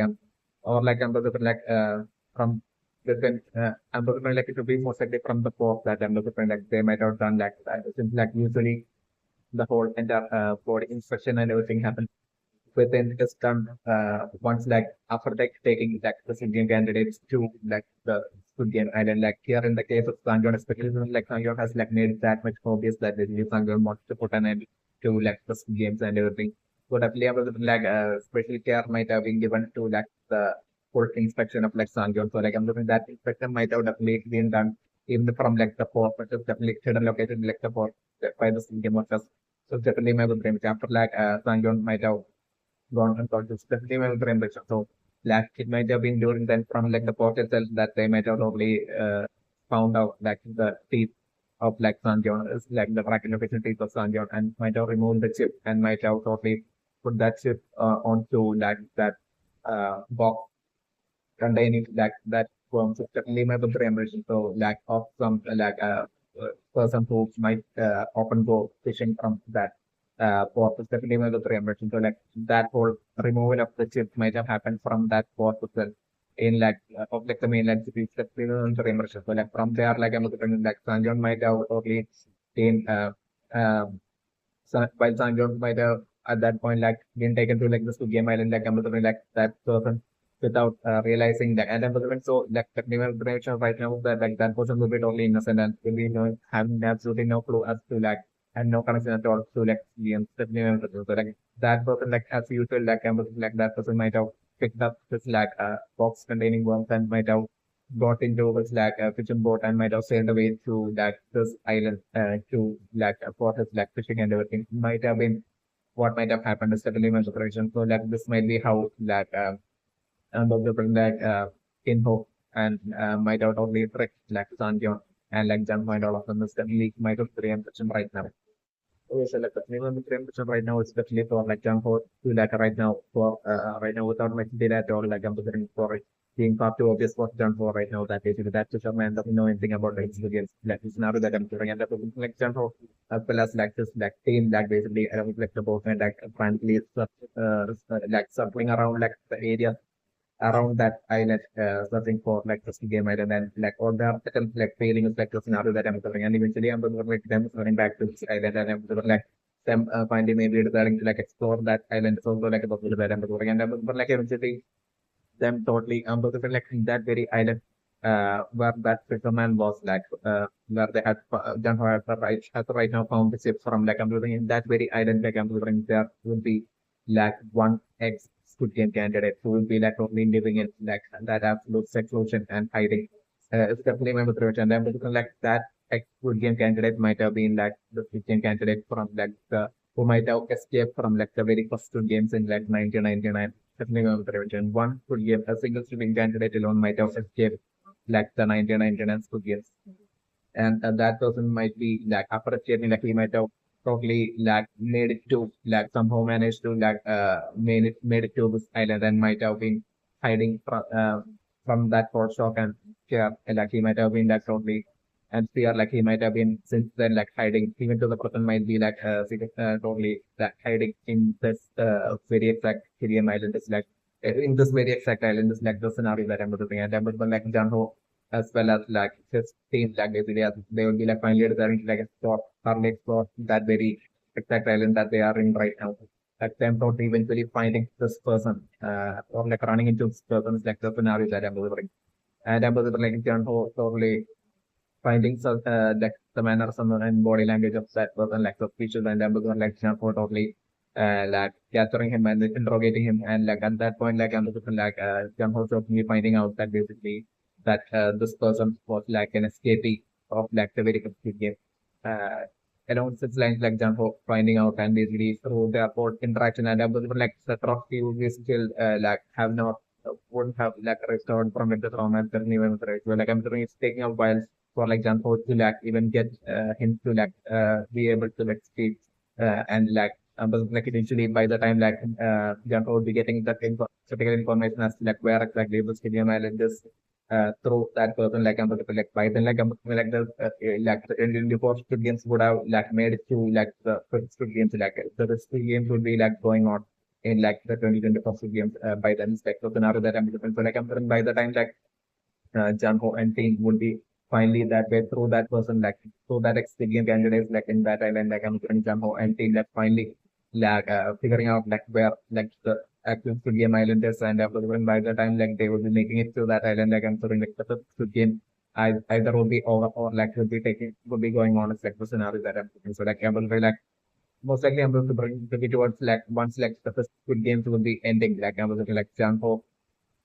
or like I'm looking like from the I'm looking like it would be most likely from the port that I'm looking like they might have done like that. Since like usually the whole entire body inspection and everything happens within is done once like after like taking like the Indian candidates to like the Indian island. Like here in the case of Sanjon, especially like Sanjon has like made it that much obvious that the Sanjon wants to put an end to like the games and everything. So definitely I was like special care might have been given to like the full inspection of like Sanjon. So like I'm looking that inspection might have definitely been done even from like the port, but it's definitely hidden located like the port by the game workers. So definitely my brain after like Sanjon might have gone and got this definitely well temperature. So like it might have been during then from like the port itself that they might have probably found out like the teeth of like Sanjon is like the bracket location teeth of Sanjon and might have removed the chip and might have probably put that chip onto like that box containing like that forms of limit of emission. So lack of some like person who might often go fishing from that port is definitely one of the emission. So like that whole removal of the chip might have happened from that port itself in like of like the mainland cities that we know the emission. So like from there like I'm looking like Sanjon might have totally been while Sanjon might have at that point like been taken to like the game island like I'm looking like that person without realizing that. And then so like the criminal direction right now that like that person will be totally innocent and will be no having absolutely no clue as to like and no connection at all to like the criminal direction. So like that person like as usual like that person might have picked up this like box containing worms and might have got into this like a fishing boat and might have sailed away to like this island to like for his like fishing and everything. Might have been what might have happened is certainly my operation. So like this might be how like and of the like in hope and might out only trick like Sanjon and like Jan might all of them is definitely might have 3 right now. Okay, so like the minimum 3 right now is definitely for like Jan ho to like right now for right now without much data at all like I'm considering for it being far too obvious what Jan ho right now that basically that to some man doesn't know anything about the experience like this scenario that I'm considering and that like Jan ho as well as like this like team that basically I don't like the boat and like frankly like circling around like the area around that island, searching for like the game island and like all the attempts like failing is like the scenario that I'm covering. And eventually I'm going to make them running back to this island and I'm going to like them finding maybe deciding to like explore that island. It's also like a possibility that I'm covering. And but like eventually them totally because like in that very island where that fisherman was like where they had done right now found the ship from like I'm looking in that very island like I'm looking there would be like one ex Squid Game candidate who will be like only living in like that absolute seclusion and hiding. It's definitely my approach and I'm looking like that ex Squid Game candidate might have been like the Squid Game candidate from like the who might have escaped from like the very first two games in like 1999. Definitely my prevention. One could give a single streaming candidate alone might have escaped like the 1999 Squid Games. And that person might be like after escaping, like he might have totally like made it to like somehow managed to like made it to this island and might have been hiding from that cold shock and fear. And like he might have been like totally and fear like he might have been since then like hiding even to the person might be like totally like hiding in this very exact Syrian island is like in this very exact island is like the scenario that I'm looking at. I'm looking like Janho as well as like his team like basically as they will be like finally deciding to like explore thoroughly explore that very exact island that they are in right now. Like them not eventually finding this person, or like running into this person is like the scenario that I'm delivering. And I'm delivering like John Ho totally finding some like the mannerism and body language of that person, like the features and everything, like John Ford totally like capturing him and interrogating him, and like at that point, like I'm looking like John Ford totally finding out that basically that this person was like an escapee of like the very complete game. Uh, Along such lines, like John Ford finding out and basically through the port interaction and everything, like the trophy would be still like have not wouldn't have like restored from it the trauma and the new right. Well, like I'm doing it's taking a while for like example to like even get him to like be able to like speak and like but like initially by the time like Janko would be getting that critical information as to like where exactly the stadium island is through that person like like by then like the like the Indian before Squid Games would have like made it to like the first Squid Games like the Squid Games would be like going on in like the 2024 Squid Games by then it's like the scenario that I'm looking for like I'm by the time like Janko and team would be finally that way through that person, like through that experience candidates like in that island, like I'm doing Janko and team like finally like figuring out like where like the actual Squid Game island is and everyone by the time like they would be making it to that island, like I'm doing like the Squid Game I either will be over or like will be taking will be going on as like the scenario that I'm thinking. So like I will be like most likely I'm going to bring it towards like once like the first Squid Games will be ending, like I was looking like Janko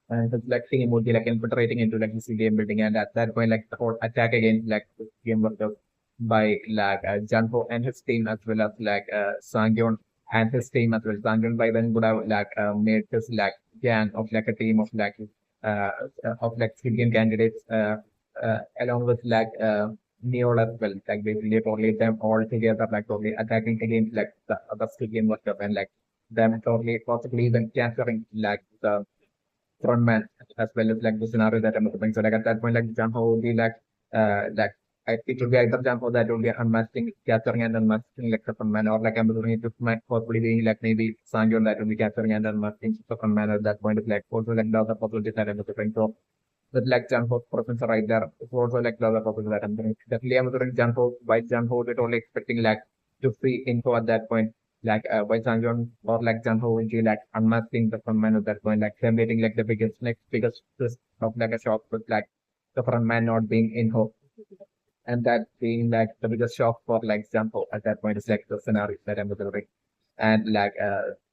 and it's like team would be like infiltrating into like this game building, and at that point, like the whole attack again, like the game was up by like Janko and his team as well as like Sangyon and his team as well. Sangyon by then would have like made this like gang of like a team uh, of like civilian candidates along with like Neo as well. Like basically totally them all together, like totally attacking against like the other civilian workers and like them totally possibly even capturing like the frontman as well as like the scenario that I'm looking. So like at that point, like Jamho would be like it would be either Jamho that would be unmasking, capturing and unmasking like the frontman, or like I'm looking it might possibly be like maybe Sangyon that would be capturing and unmasking the frontman at that point. Is like also like the other possibilities that I'm looking. So with like Jamho presence right there, it's also like the other possibilities that I'm doing. Definitely I'm looking Jamho by Jamho, we're only expecting like to see info at that point like by Sanjon or like Janho will be like unmasking the frontman at that point, like them getting like the biggest twist of like a shock with like the frontman not being in hope. And that being like the biggest shock for like Janho at that point is like the scenario that I'm delivering. And like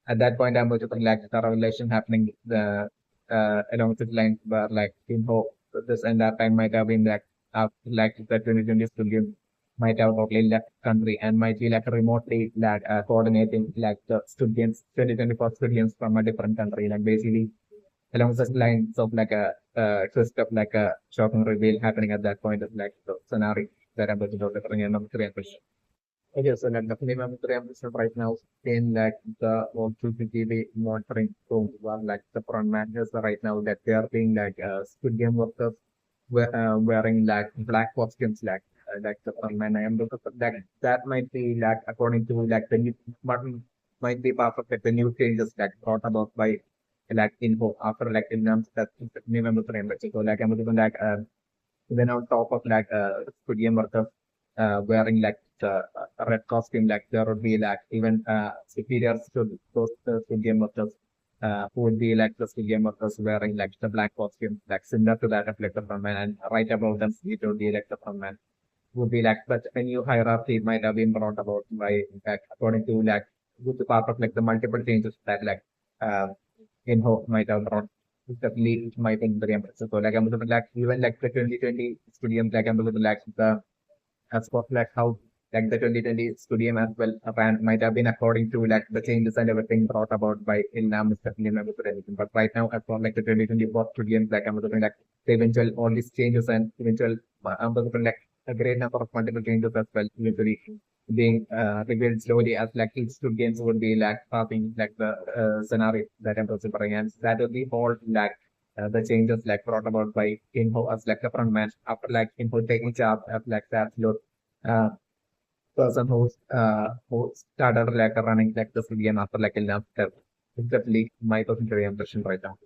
at that point I'm looking like the revelation happening the along with line where like in hope this and that time might have been like like the 2020 studio might have totally left country and might be like remotely like coordinating like the students 2024 students from a different country like basically along such lines of like a twist of like a shocking reveal happening at that point of like the scenario that I'm going to delivering and I'm question. Okay, so like definitely I'm right now in like the OQTV monitoring tool where like the front managers are right now that they are being like Squid Game workers wearing like black costumes like the front man. I am looking for that might be like according to like the new but might be part of like the new changes like brought about by like info after like in that November frame. So like I'm looking like then on top of like Squid Game workers wearing like the red costume, like there would be like even superiors to those Squid Game workers who would be like the Squid Game workers wearing like the black costume, like similar to that of like the frontman, and right above them it would be like the frontman would be like, but a new hierarchy might have been brought about by, in fact, according to like, with the part of like the multiple changes that like, uh, in hope might have brought. Definitely might be very impressive. So like I'm looking like even like the 2020 studium, like I'm looking like the as for like how like the 2020 studium as well might have been according to like the changes and everything brought about by Ilnam is definitely not good anything. But right now as for like the 2024 studium, like I'm looking like the eventual all these changes and eventual I'm looking like a great number of multiple changes as well, literally being revealed slowly as like each two games would be like passing like the scenario that I'm considering, and that will be all like the changes like brought about by Info as like the front man after like Info taking charge as like the absolute uh, person who started like running like the game after like a after. It's definitely my personal impression right now.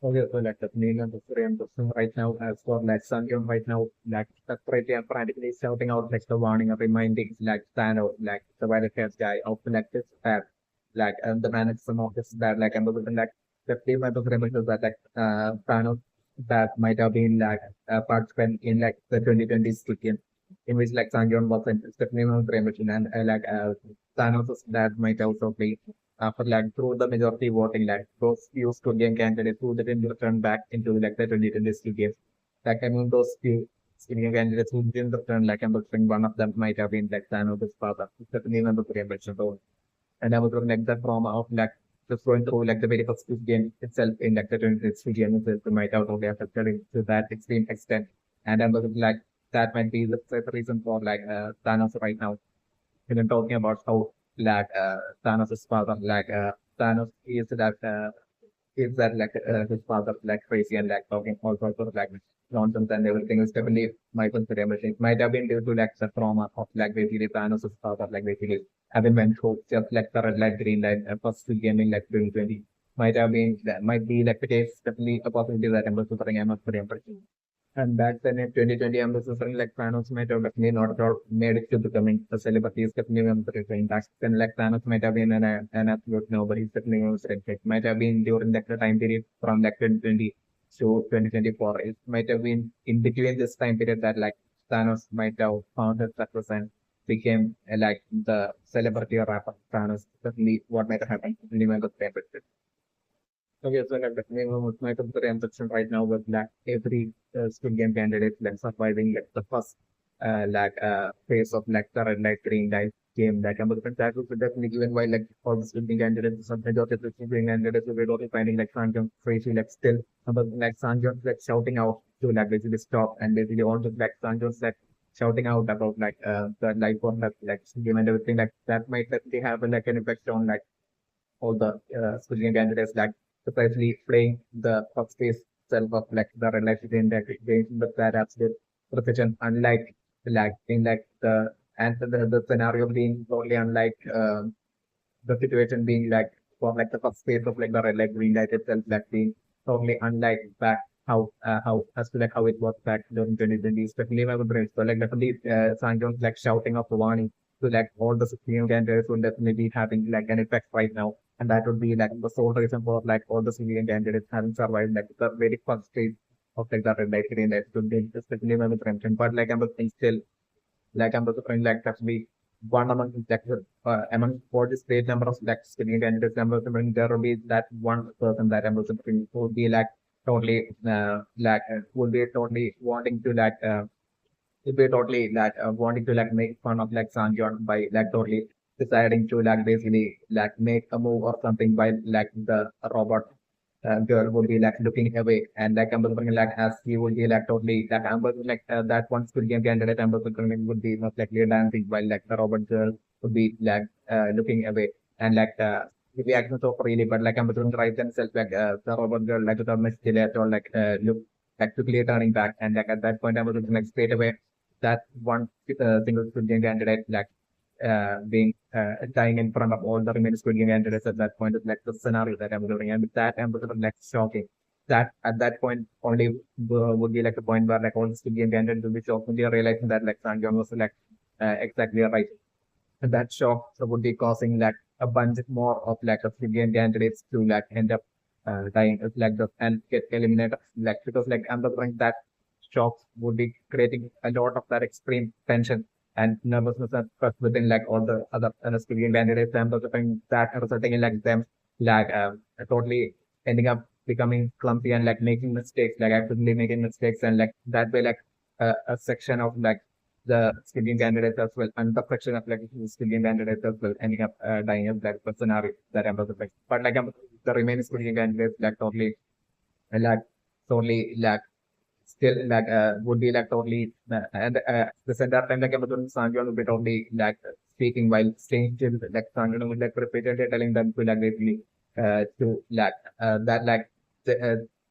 Okay, so like the main and the frame person right now, as for like Sangyong right now, like the pretty and frantically shouting out like the warning or reminding like Thanos, like the violet haired guy of like this that like the man is some of this that like and the like the theme of the frame is that like Thanos that might have been like a participant in like the 2020 game in which like Sangyong was in the name of the frame and Thanos that might also be for like through the majority voting, like those few Studian candidates who didn't return back into like the 2020 games. Like I mean those few Studian candidates who didn't return, like I'm looking one of them might have been like Thanos' father. That's the name of the preemption role. And I was looking like the trauma of like just going through like the very first game itself in like the 2020 game itself might have only affected it to that extreme extent. And I'm looking like that might be the reason for like Thanos right now and then talking about how like Thanos' father, like Thanos is that like his father like crazy and like talking all sorts of like nonsense and everything is definitely my consideration. It might have been due to like the trauma of like basically Thanos' father, like basically having went through just like the red light, green light, first game in like 2020. Might have been that might be like the case, definitely a possibility that I'm suffering. I'm not very impressed. And back then in 2020, I'm something like Thanos might have definitely not at all made it to becoming a celebrity. He's definitely one of the refined back then like Thanos might have been an absolute nobody. He's definitely was it might have been during like the time period from like 2020 to 2024. It might have been in between this time period that like Thanos might have found his success and became like the celebrity or rapper Thanos. Definitely what might have happened. Anyone could say it. Okay, so like definitely my consideration right now with like every Squid Game candidate like surviving like the first phase of like the red light green light game that that was definitely given by like all the Squid Game candidates some majority of the Squid Game candidates were already finding like Sanjay crazy like still but like Sanjay like shouting out to like basically stop and basically all the like Sanjay's like shouting out about like the life of like Squid Game and everything like that might definitely have like an effect on like all the Squid candidates like precisely playing the first phase itself of like the relationship in that game, but that absolute precision, unlike like in like the scenario being totally unlike the situation being like for like the first phase of like the red light green light itself like being totally unlike back how as to like how it was back during 2020 especially my brain so like definitely Sanjons like shouting of warning to like all the Supreme candidates would definitely be having like an effect right now and that would be like the sole reason for like all the civilian candidates having survived like the very first stage of like the red light green light would be especially my brain but like I'm still like I'm also trying like that's be one among like among for this great number of like screen candidates number there will be that one person that I'm also thinking would be like totally would be totally wanting to would be totally wanting to like make fun of like Sanjon by like totally deciding to like basically like make a move or something by like the robot girl would be like looking away and like Amber like as he would be like totally like Amber like that one Squid Game candidate Amber would be most likely dancing while like the robot girl would be like looking away and like the action so freely but like Amber right themselves like the robot girl like without much delay at all like look like quickly turning back and like at that point Amber like straight away that one single Squid Game candidate like being dying in front of all the remaining Squid Game candidates at that point is like the scenario that I'm doing, and with that I'm sort of like shocking. That at that point only would be like the point where like all the Squid Game candidates will be shocked when they are realizing that like Sanjay was like exactly right. And that shock would be causing like a bunch more of like a Squid Game candidates to like end up dying like the and get eliminated like because like I'm the point that shocks would be creating a lot of that extreme tension and nervousness and stress within like all the other civilian candidates and also think that resulting in like them like totally ending up becoming clumsy and like making mistakes, like actively making mistakes and like that way like a section of like the civilian candidates as well and the section of like civilian candidates as well ending up dying as like the scenario that I'm about. But like the remaining civilian candidates like totally like totally like still like would be like totally and this entire time like Amazon Sanjan would be totally like speaking while staying still like Sanjan would like repeatedly telling them to like basically to like that like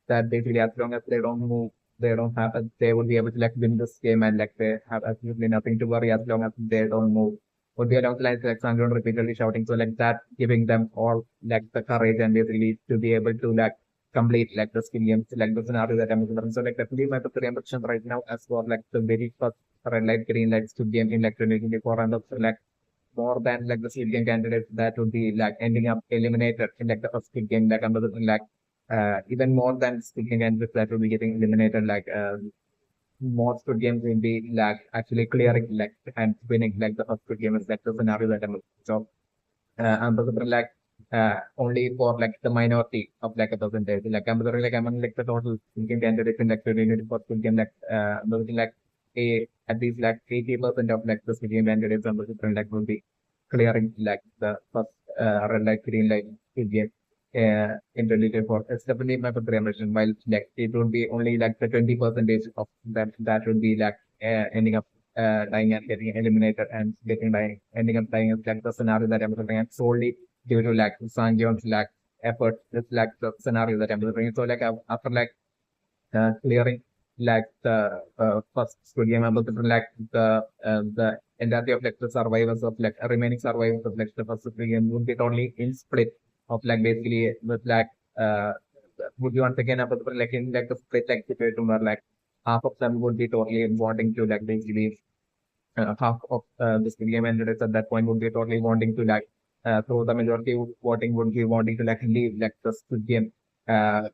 that basically as long as they don't move they don't have they would be able to like win this game and like they have absolutely nothing to worry as long as they don't move would be along the lines like Sanjan repeatedly shouting so like that giving them all like the courage and basically to be able to like complete like the skill games, like the scenario that I'm considering. So like definitely my preemption right now as for like the very first red light, green light skill game in like 2024 and also like more than like the skill game candidates that would be like ending up eliminated in like the first skill game, like I'm like even more than skill game candidates that will be getting eliminated, like most good games will be like actually clearing like and winning like the first good game is like the scenario that I'm looking. So I'm considering like only for like the minority of like a percentage. Like I'm considering like among like the total game candidates in like 2024 good game, like I'm looking like at least like 80% of like the game candidates I'm considering like will be clearing like the first red light, green light good game in 2024. It's definitely my consideration. While like it would be only like the 20 percentage of that would be like ending up dying and getting eliminated and getting dying, ending up dying is like the scenario that I'm looking at solely due to like Sangyeon's like effort. It's like the scenario that I'm looking at. So like after like clearing like the first studio members, like the entirety of like the survivors of like remaining survivors of like the first studio would be totally in split of like basically with like uh would be once again about like in like the split like situation where like half of them would be totally wanting to like basically half of this game candidates at that point would be totally wanting to like through the majority voting would be wanting to like leave like the Squid Game to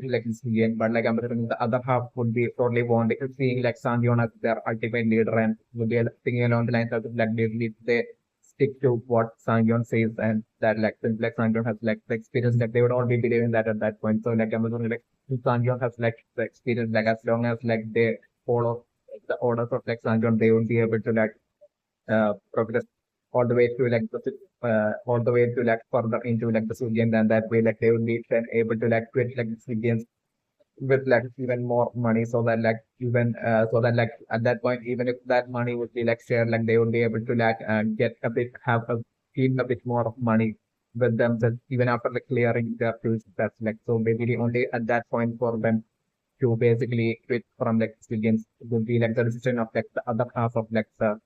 like this game, but like I'm assuming the other half would be totally wanting seeing like Sangyeon as their ultimate leader and would be thinking along the lines of like they stick to what Sangyeon says, and that like since like Sangyeon has like the experience, like they would all be believing that at that point. So like I'm assuming like Sangyeon has like the experience, like as long as like they follow the orders of like Sangyeon, they would be able to like progress all the way to like all the way to like further into like the Sudians, and that way like they would be then able to like quit like the Sudians with like even more money, so that like even so that like at that point even if that money would be like shared, like they would be able to like get a bit have a keep a bit more of money with them just even after like clearing their tools. That's like so basically only at that point for them to basically quit from like Sudians would be like the decision of like the other half of like the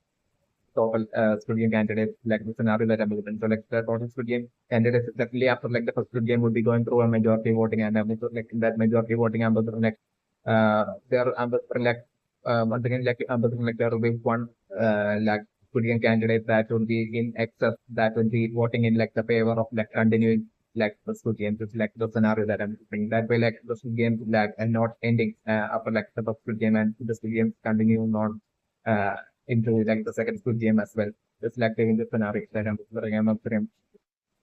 total studio candidates, like the scenario that I'm given. So like the total studio candidates definitely after like the first studio would be going through a majority voting, and I'm also like in that majority voting I'm also like there I'm also like once again like I'm also like there will be one like studio candidate that will be in excess that will be voting in like the favor of like continuing like the studio games. It's like the scenario that I'm thinking. That way like the studio games like and not ending after like the first studio game and the studio games continue on uh, into like the second Squid Game as well. Just like taking the scenario that I'm considering of Dream.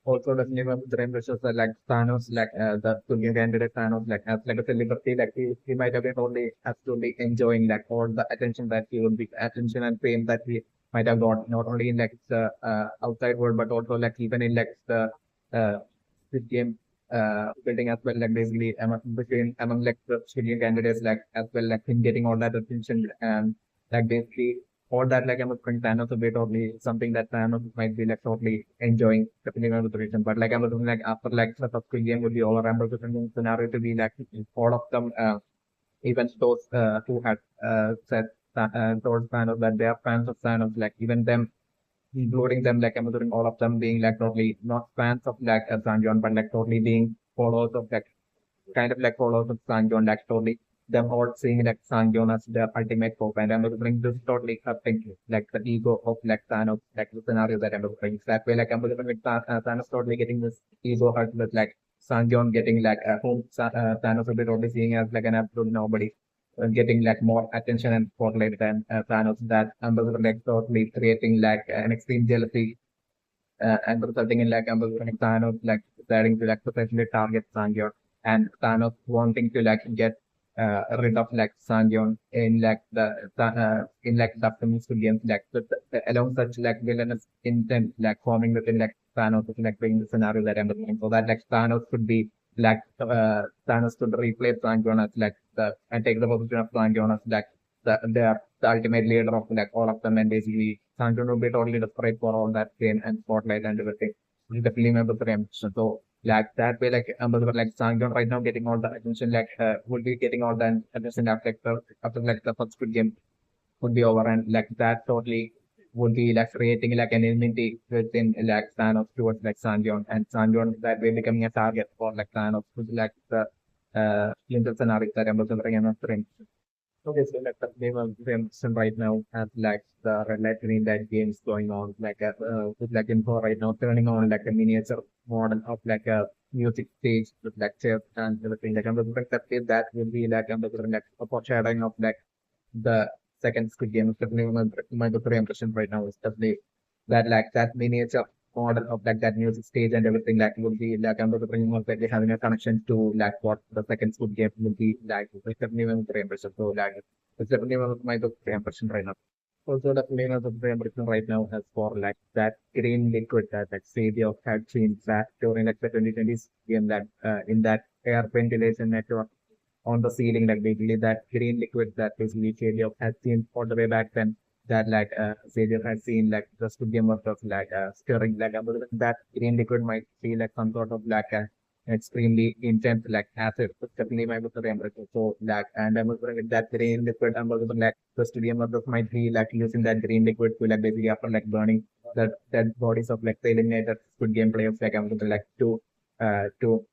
Also the name of Dream which is like Thanos, like the Squid Game candidate Thanos, like as like a celebrity, like he might have been only absolutely enjoying like all the attention that he would be attention and fame that he might have got not only in like the outside world but also like even in like the uh, Squid Game building as well, like basically among between among like the Squid Game candidates, like as well like him getting all that attention and like basically or that like I'm looking Thanos a bit totally something that Thanos might be like totally enjoying depending on the reason. But like I'm looking like after like the first game would be over, I'm looking scenario to be like all of them even those who had said told Thanos that they are fans of Thanos, like even them including them like I'm looking all of them being like totally not fans of like Sanjon, but like totally being followers of like kind of like followers of Sangyeon, like totally them all seeing like Sangyeon as their ultimate hope. And I'm looking this totally hurting like the ego of like Thanos, like the scenario that I'm looking. That way, like I'm looking with Thanos totally getting this ego hurt with like Sangyeon getting like whom Thanos will be totally seeing as like an absolute nobody. Getting like more attention and spotlight than Thanos, that like totally creating like an extreme jealousy and resulting in like Thanos like deciding to like potentially target Sangyeon, and Thanos wanting to like get rid of like Sangyeon in like the in like the upcoming games, like along such like villainous intent like forming within like Thanos is like being the scenario that I'm looking for, that like Thanos could be like Thanos could replace Sangyeon as like the and take the position of Sangyeon as like the ultimate leader of like all of them, and basically Sanjay will be totally desperate for all that fame and spotlight and everything. He's definitely member of the ambition. So like that way, like like Sanjay right now getting all the attention, like will be getting all the attention after like the first good game would be over, and like that totally would be like creating like an enmity within like Thanos towards like Sanjon, and Sanjon that way becoming a target for like Thanos, who's like the in the scenario that I'm considering I'm offering. Okay, so like the name of the game right now has like the red light green light games going on, like with like info right now turning on like a miniature model of like a music stage with like chairs and everything. Like I'm looking that that will be like I'm looking like a foreshadowing of like the second Squid Game. Is definitely my good impression right now is definitely that like that miniature model of like that music stage and everything like would be like I'm looking most likely having a connection to like what the second Squid Game would be like. It's definitely my good impression. So like it's definitely one of my good impression right now. Also definitely one of the good impression right now as for like that green liquid that like Savior had seen back during like the 2020s game that in that air ventilation network on the ceiling, like basically that green liquid that basically Savior had seen all the way back then. That like Savior had seen like the studio work of like stirring like that green liquid might be like some sort of like extremely intense like acid. It's definitely my book temperature. So like and I'm wondering if that green liquid I'm wondering like the studio workers might be like using that green liquid to like basically after like burning the dead bodies of like the eliminated good game players like I'm wondering like to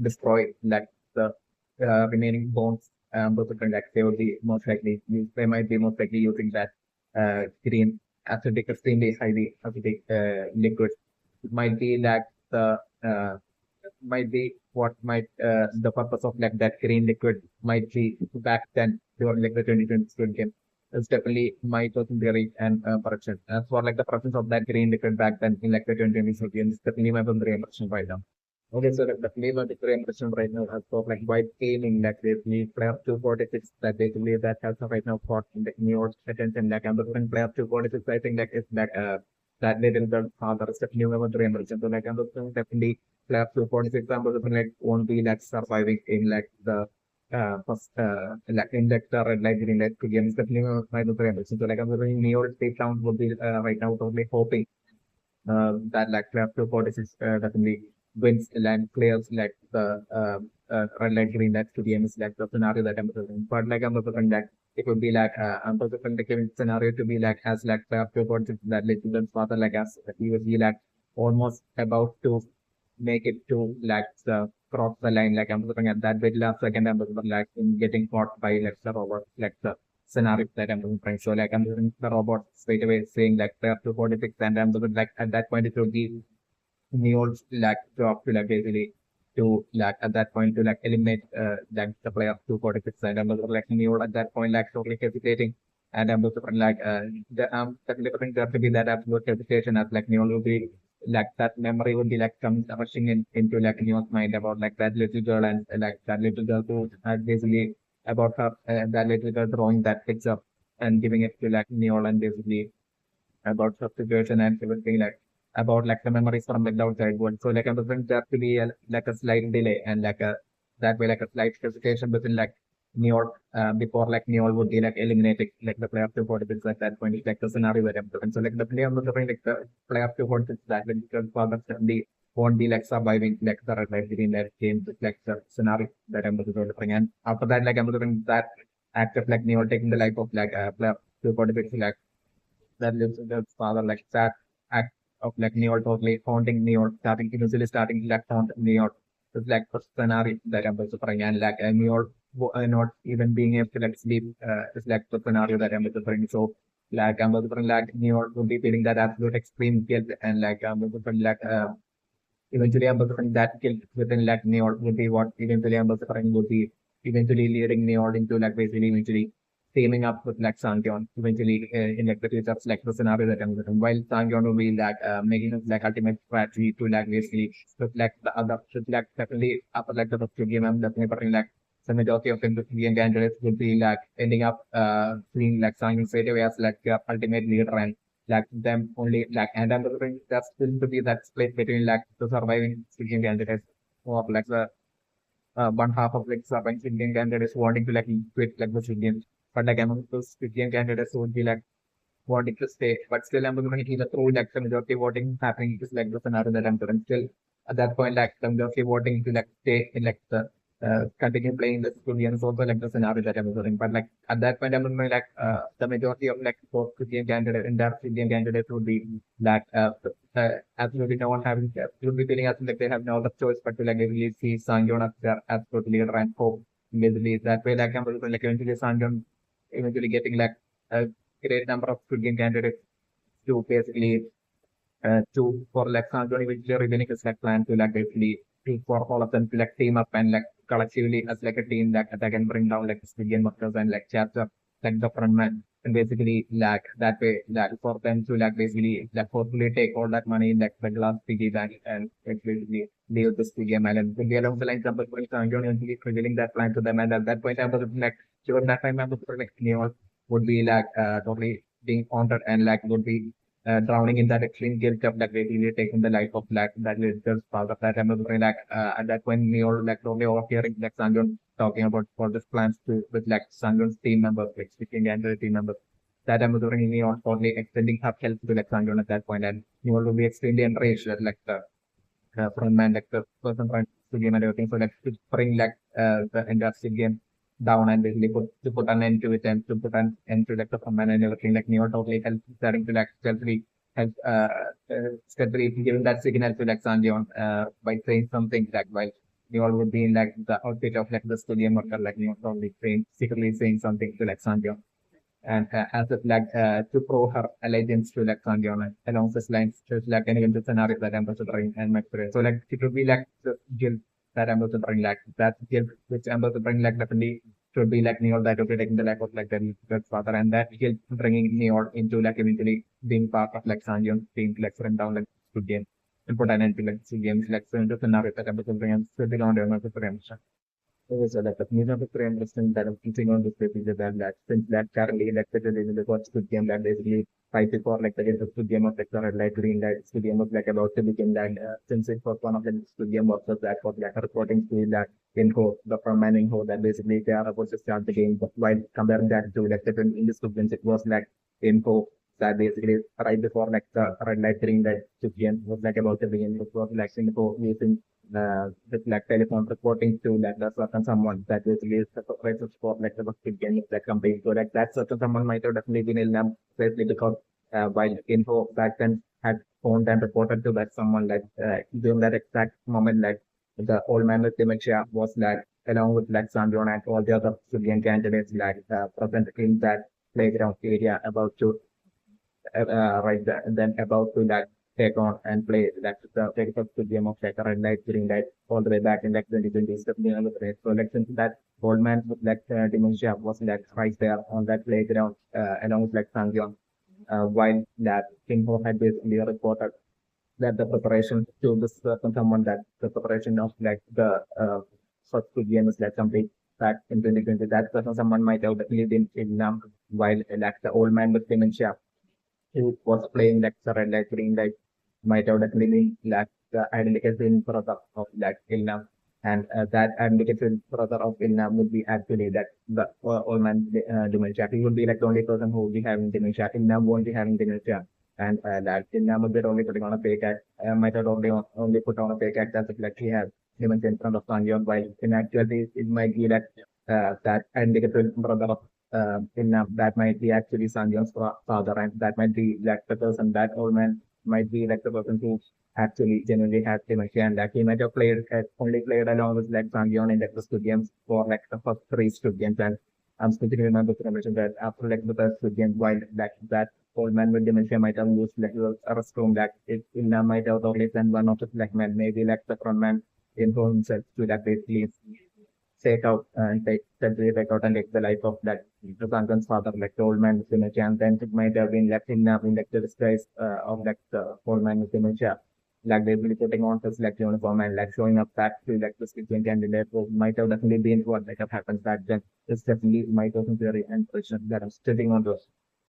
destroy like the remaining bones. But like they would be most likely they might be most likely using that green acidic, extremely highly acidic liquid. It might be like the might be what might the purpose of like that green liquid might be back then during like the 2020 Squid Game. It's definitely my personal theory and correction. As for like the presence of that green liquid back then in like the 2020 Squid Game, it's definitely my personal theory and correction right now. Okay, so the flavor different impression right now as for like white gaming like this need player 246 that they believe that has right now caught in the new attention like I'm the different player 246 I think like it's like that little girl father is definitely never the impression. So like I'm the definitely player 246 I'm the like won't be like surviving in like the first like in like the red light green light games definitely my the impression. So like I'm the new state sound would be right now totally hoping that like left to 46 definitely wins land players like the red light green light to game is like the scenario that I'm presenting. But like I'm presenting that it would be like I'm presenting the given scenario to be like as like player to 46 that legend father like as he was be like almost about to make it to like the cross the line like I'm looking at that very last second I'm looking like in getting caught by like the robot like the scenario that I'm looking. So like I'm looking the robot straight away saying like player to 46 and I'm looking like at that point it would be Neol's like job to like basically to like at that point to like eliminate like the player 246 and I'm like Neol at that point like totally hesitating and I'm looking like definitely there to be that absolute hesitation as like Neol will be like that memory would be like come rushing in into like Neol's mind about like that little girl and like that little girl who had basically about her that little girl drawing that picture and giving it to like Neol and basically about substitution and everything like about like the memories from like the outside world. So like I'm looking there to be like a slight delay and like a that way like a slight hesitation between like Neol before like Neol would be like eliminating like the player to 46 at that point. It's like the scenario that I'm doing. So like the player I'm looking like the player to 46 that will because father certainly won't be like surviving like the red light green light game with like the scenario that I'm looking at. And after that like I'm looking that act of like Neol taking the life of like player to 46 like that lives in his father, like that act of like New York totally haunting New York, starting initially starting to like haunt New York. It's like the scenario that I'm suffering and like New York not even being able to like sleep is like the scenario that I'm suffering. So like I'm suffering like New York will be feeling that absolute extreme guilt and like I'm suffering like eventually I'm suffering that guilt within like New York would be what eventually I'm suffering would be eventually leading New York into like basically eventually teaming up with like Sangyeon eventually in like the future like the scenario that I'm looking while Sangyeon will be like making it like ultimate strategy to like basically reflect the other should like definitely after like the first two game I'm definitely putting like the majority of the Korean candidates would be like ending up seeing like Sangyeon straight away as like the ultimate leader and like them only like and I'm looking that's going to be that split between like the surviving Korean candidates or like the one half of like surviving Indian candidates wanting to like quit like the Indians. But like among those Indian candidates who would be like wanting to stay. But still I'm going to see the through like the majority voting happening is like the scenario that I'm doing. Still at that point like the majority voting to like stay in like the continue playing the Squid is also like the scenario that I'm observing. But like at that point, I'm remembering like the majority of like post Squid candidates, entire Squid candidates would be like absolutely no one having would be feeling as like they have no other choice but to like really see Sangyeon as their absolute leader and hope. Basically, that way like I'm like eventually Sangyeon eventually getting like a great number of Squid candidates to basically to for like Sanjoni, which they're revealing is like plan to like basically for all of them to like team up and like collectively as like a team that can bring down like civilian workers and like chapter like the front man and basically like that way that for them to like basically like hopefully take all that money like the glass piggy bank and basically leave this civilian island. When they along the lines of Sanjoni actually revealing that plan to them and at that point I was like sure that time I was like New York would be like totally being haunted and like would be drowning in that extreme guilt of like really taking the life of like that little part of that. I remember like at that point we all like totally overhearing like Sanjun talking about for this plans to with like Sanjun's team members, like speaking and the team members. That I'm doing me on totally extending her help to like Sanjun at that point and you will be extremely enraged at like the front man, like the person trying to game and everything. So like to bring like the industry game down and basically put an end to it and to put an end to like the front man and everything. Like Neo totally help starting to like stealthily help stealthily giving that signal to like Sanjeev by saying something like while Neo would be in like the outfit of like the studio worker, like Neo probably saying secretly saying something to like Sanjeev and as a like to prove her allegiance to like Sanjana along these lines, just like any of the scenario that I'm considering and my career. So like it would be like the guilt that I'm considering like that guilt which I'm considering like definitely should be like Neil that would be taking the life of like the father and that guilt bringing Neil into like eventually being part of like Sanjan being like friend down like good game. Important and like games like so into scenario that I'm considering and still on my career. So like the music of very interesting that I'm teaching on this basis is that since that currently elected in the first good game that basically fight before like the good game of like the red light green light good game was like about to begin that since it was one of the good game was that was like reporting to that info the from manning ho that basically they are about to start the game but while comparing that to like the in this good games it was like info that basically right before like the red light green light good game was like about to begin it was like info using with like telephone reporting to like the certain someone that basically is the prices for like the big game that company. So like that certain someone might have definitely been in them especially because while info back then had phoned and reported to that someone like during that exact moment like the old man with dementia was like along with like Sandron and all the other civilian candidates like present in that playground area about to right then about to like take on and play like the take up to game of like red light, green light all the way back in like 2020 stuff you know, so like since that old man with like dementia was like right there on that playground along with like Sangyeon while that Kinho had basically reported that the preparation to this someone that the preparation of like the first good game is like complete back in 2020 that person someone might have definitely been in while like the old man with dementia who was playing like the red light, green light, might have definitely like the identical brother of that Ilnam. And that identical brother of Ilnam would be actually that the old man dementia. He would be like the only person who would be having dementia. Ilnam won't be having dementia. And that Ilnam would be only putting on a fake act. Might have only put on a fake act as if like he has dementia in front of Sanjeev, while in actuality it might be that that identical brother of that might be actually Sanjay's father, and that might be like the person that old man might be like the person who actually genuinely has dementia, and that he might have played only played along with like Sanjay in like the studios for like the first three studios, and I'm specifically remember to mention that after like the third studios, while like that old man with dementia might have used like a restroom, that it might have only sent one of the black men, maybe like the front man in himself to that basically take out and take out and take the life of that Sankan's father, like the old man with dementia, and then it might have been left in like the disguise of like the old man with dementia. Like they will be putting on his like uniform and like showing up back to like the citizen candidate who might have definitely been what like have happened back then. It's definitely my personal theory and question that I'm sitting on those.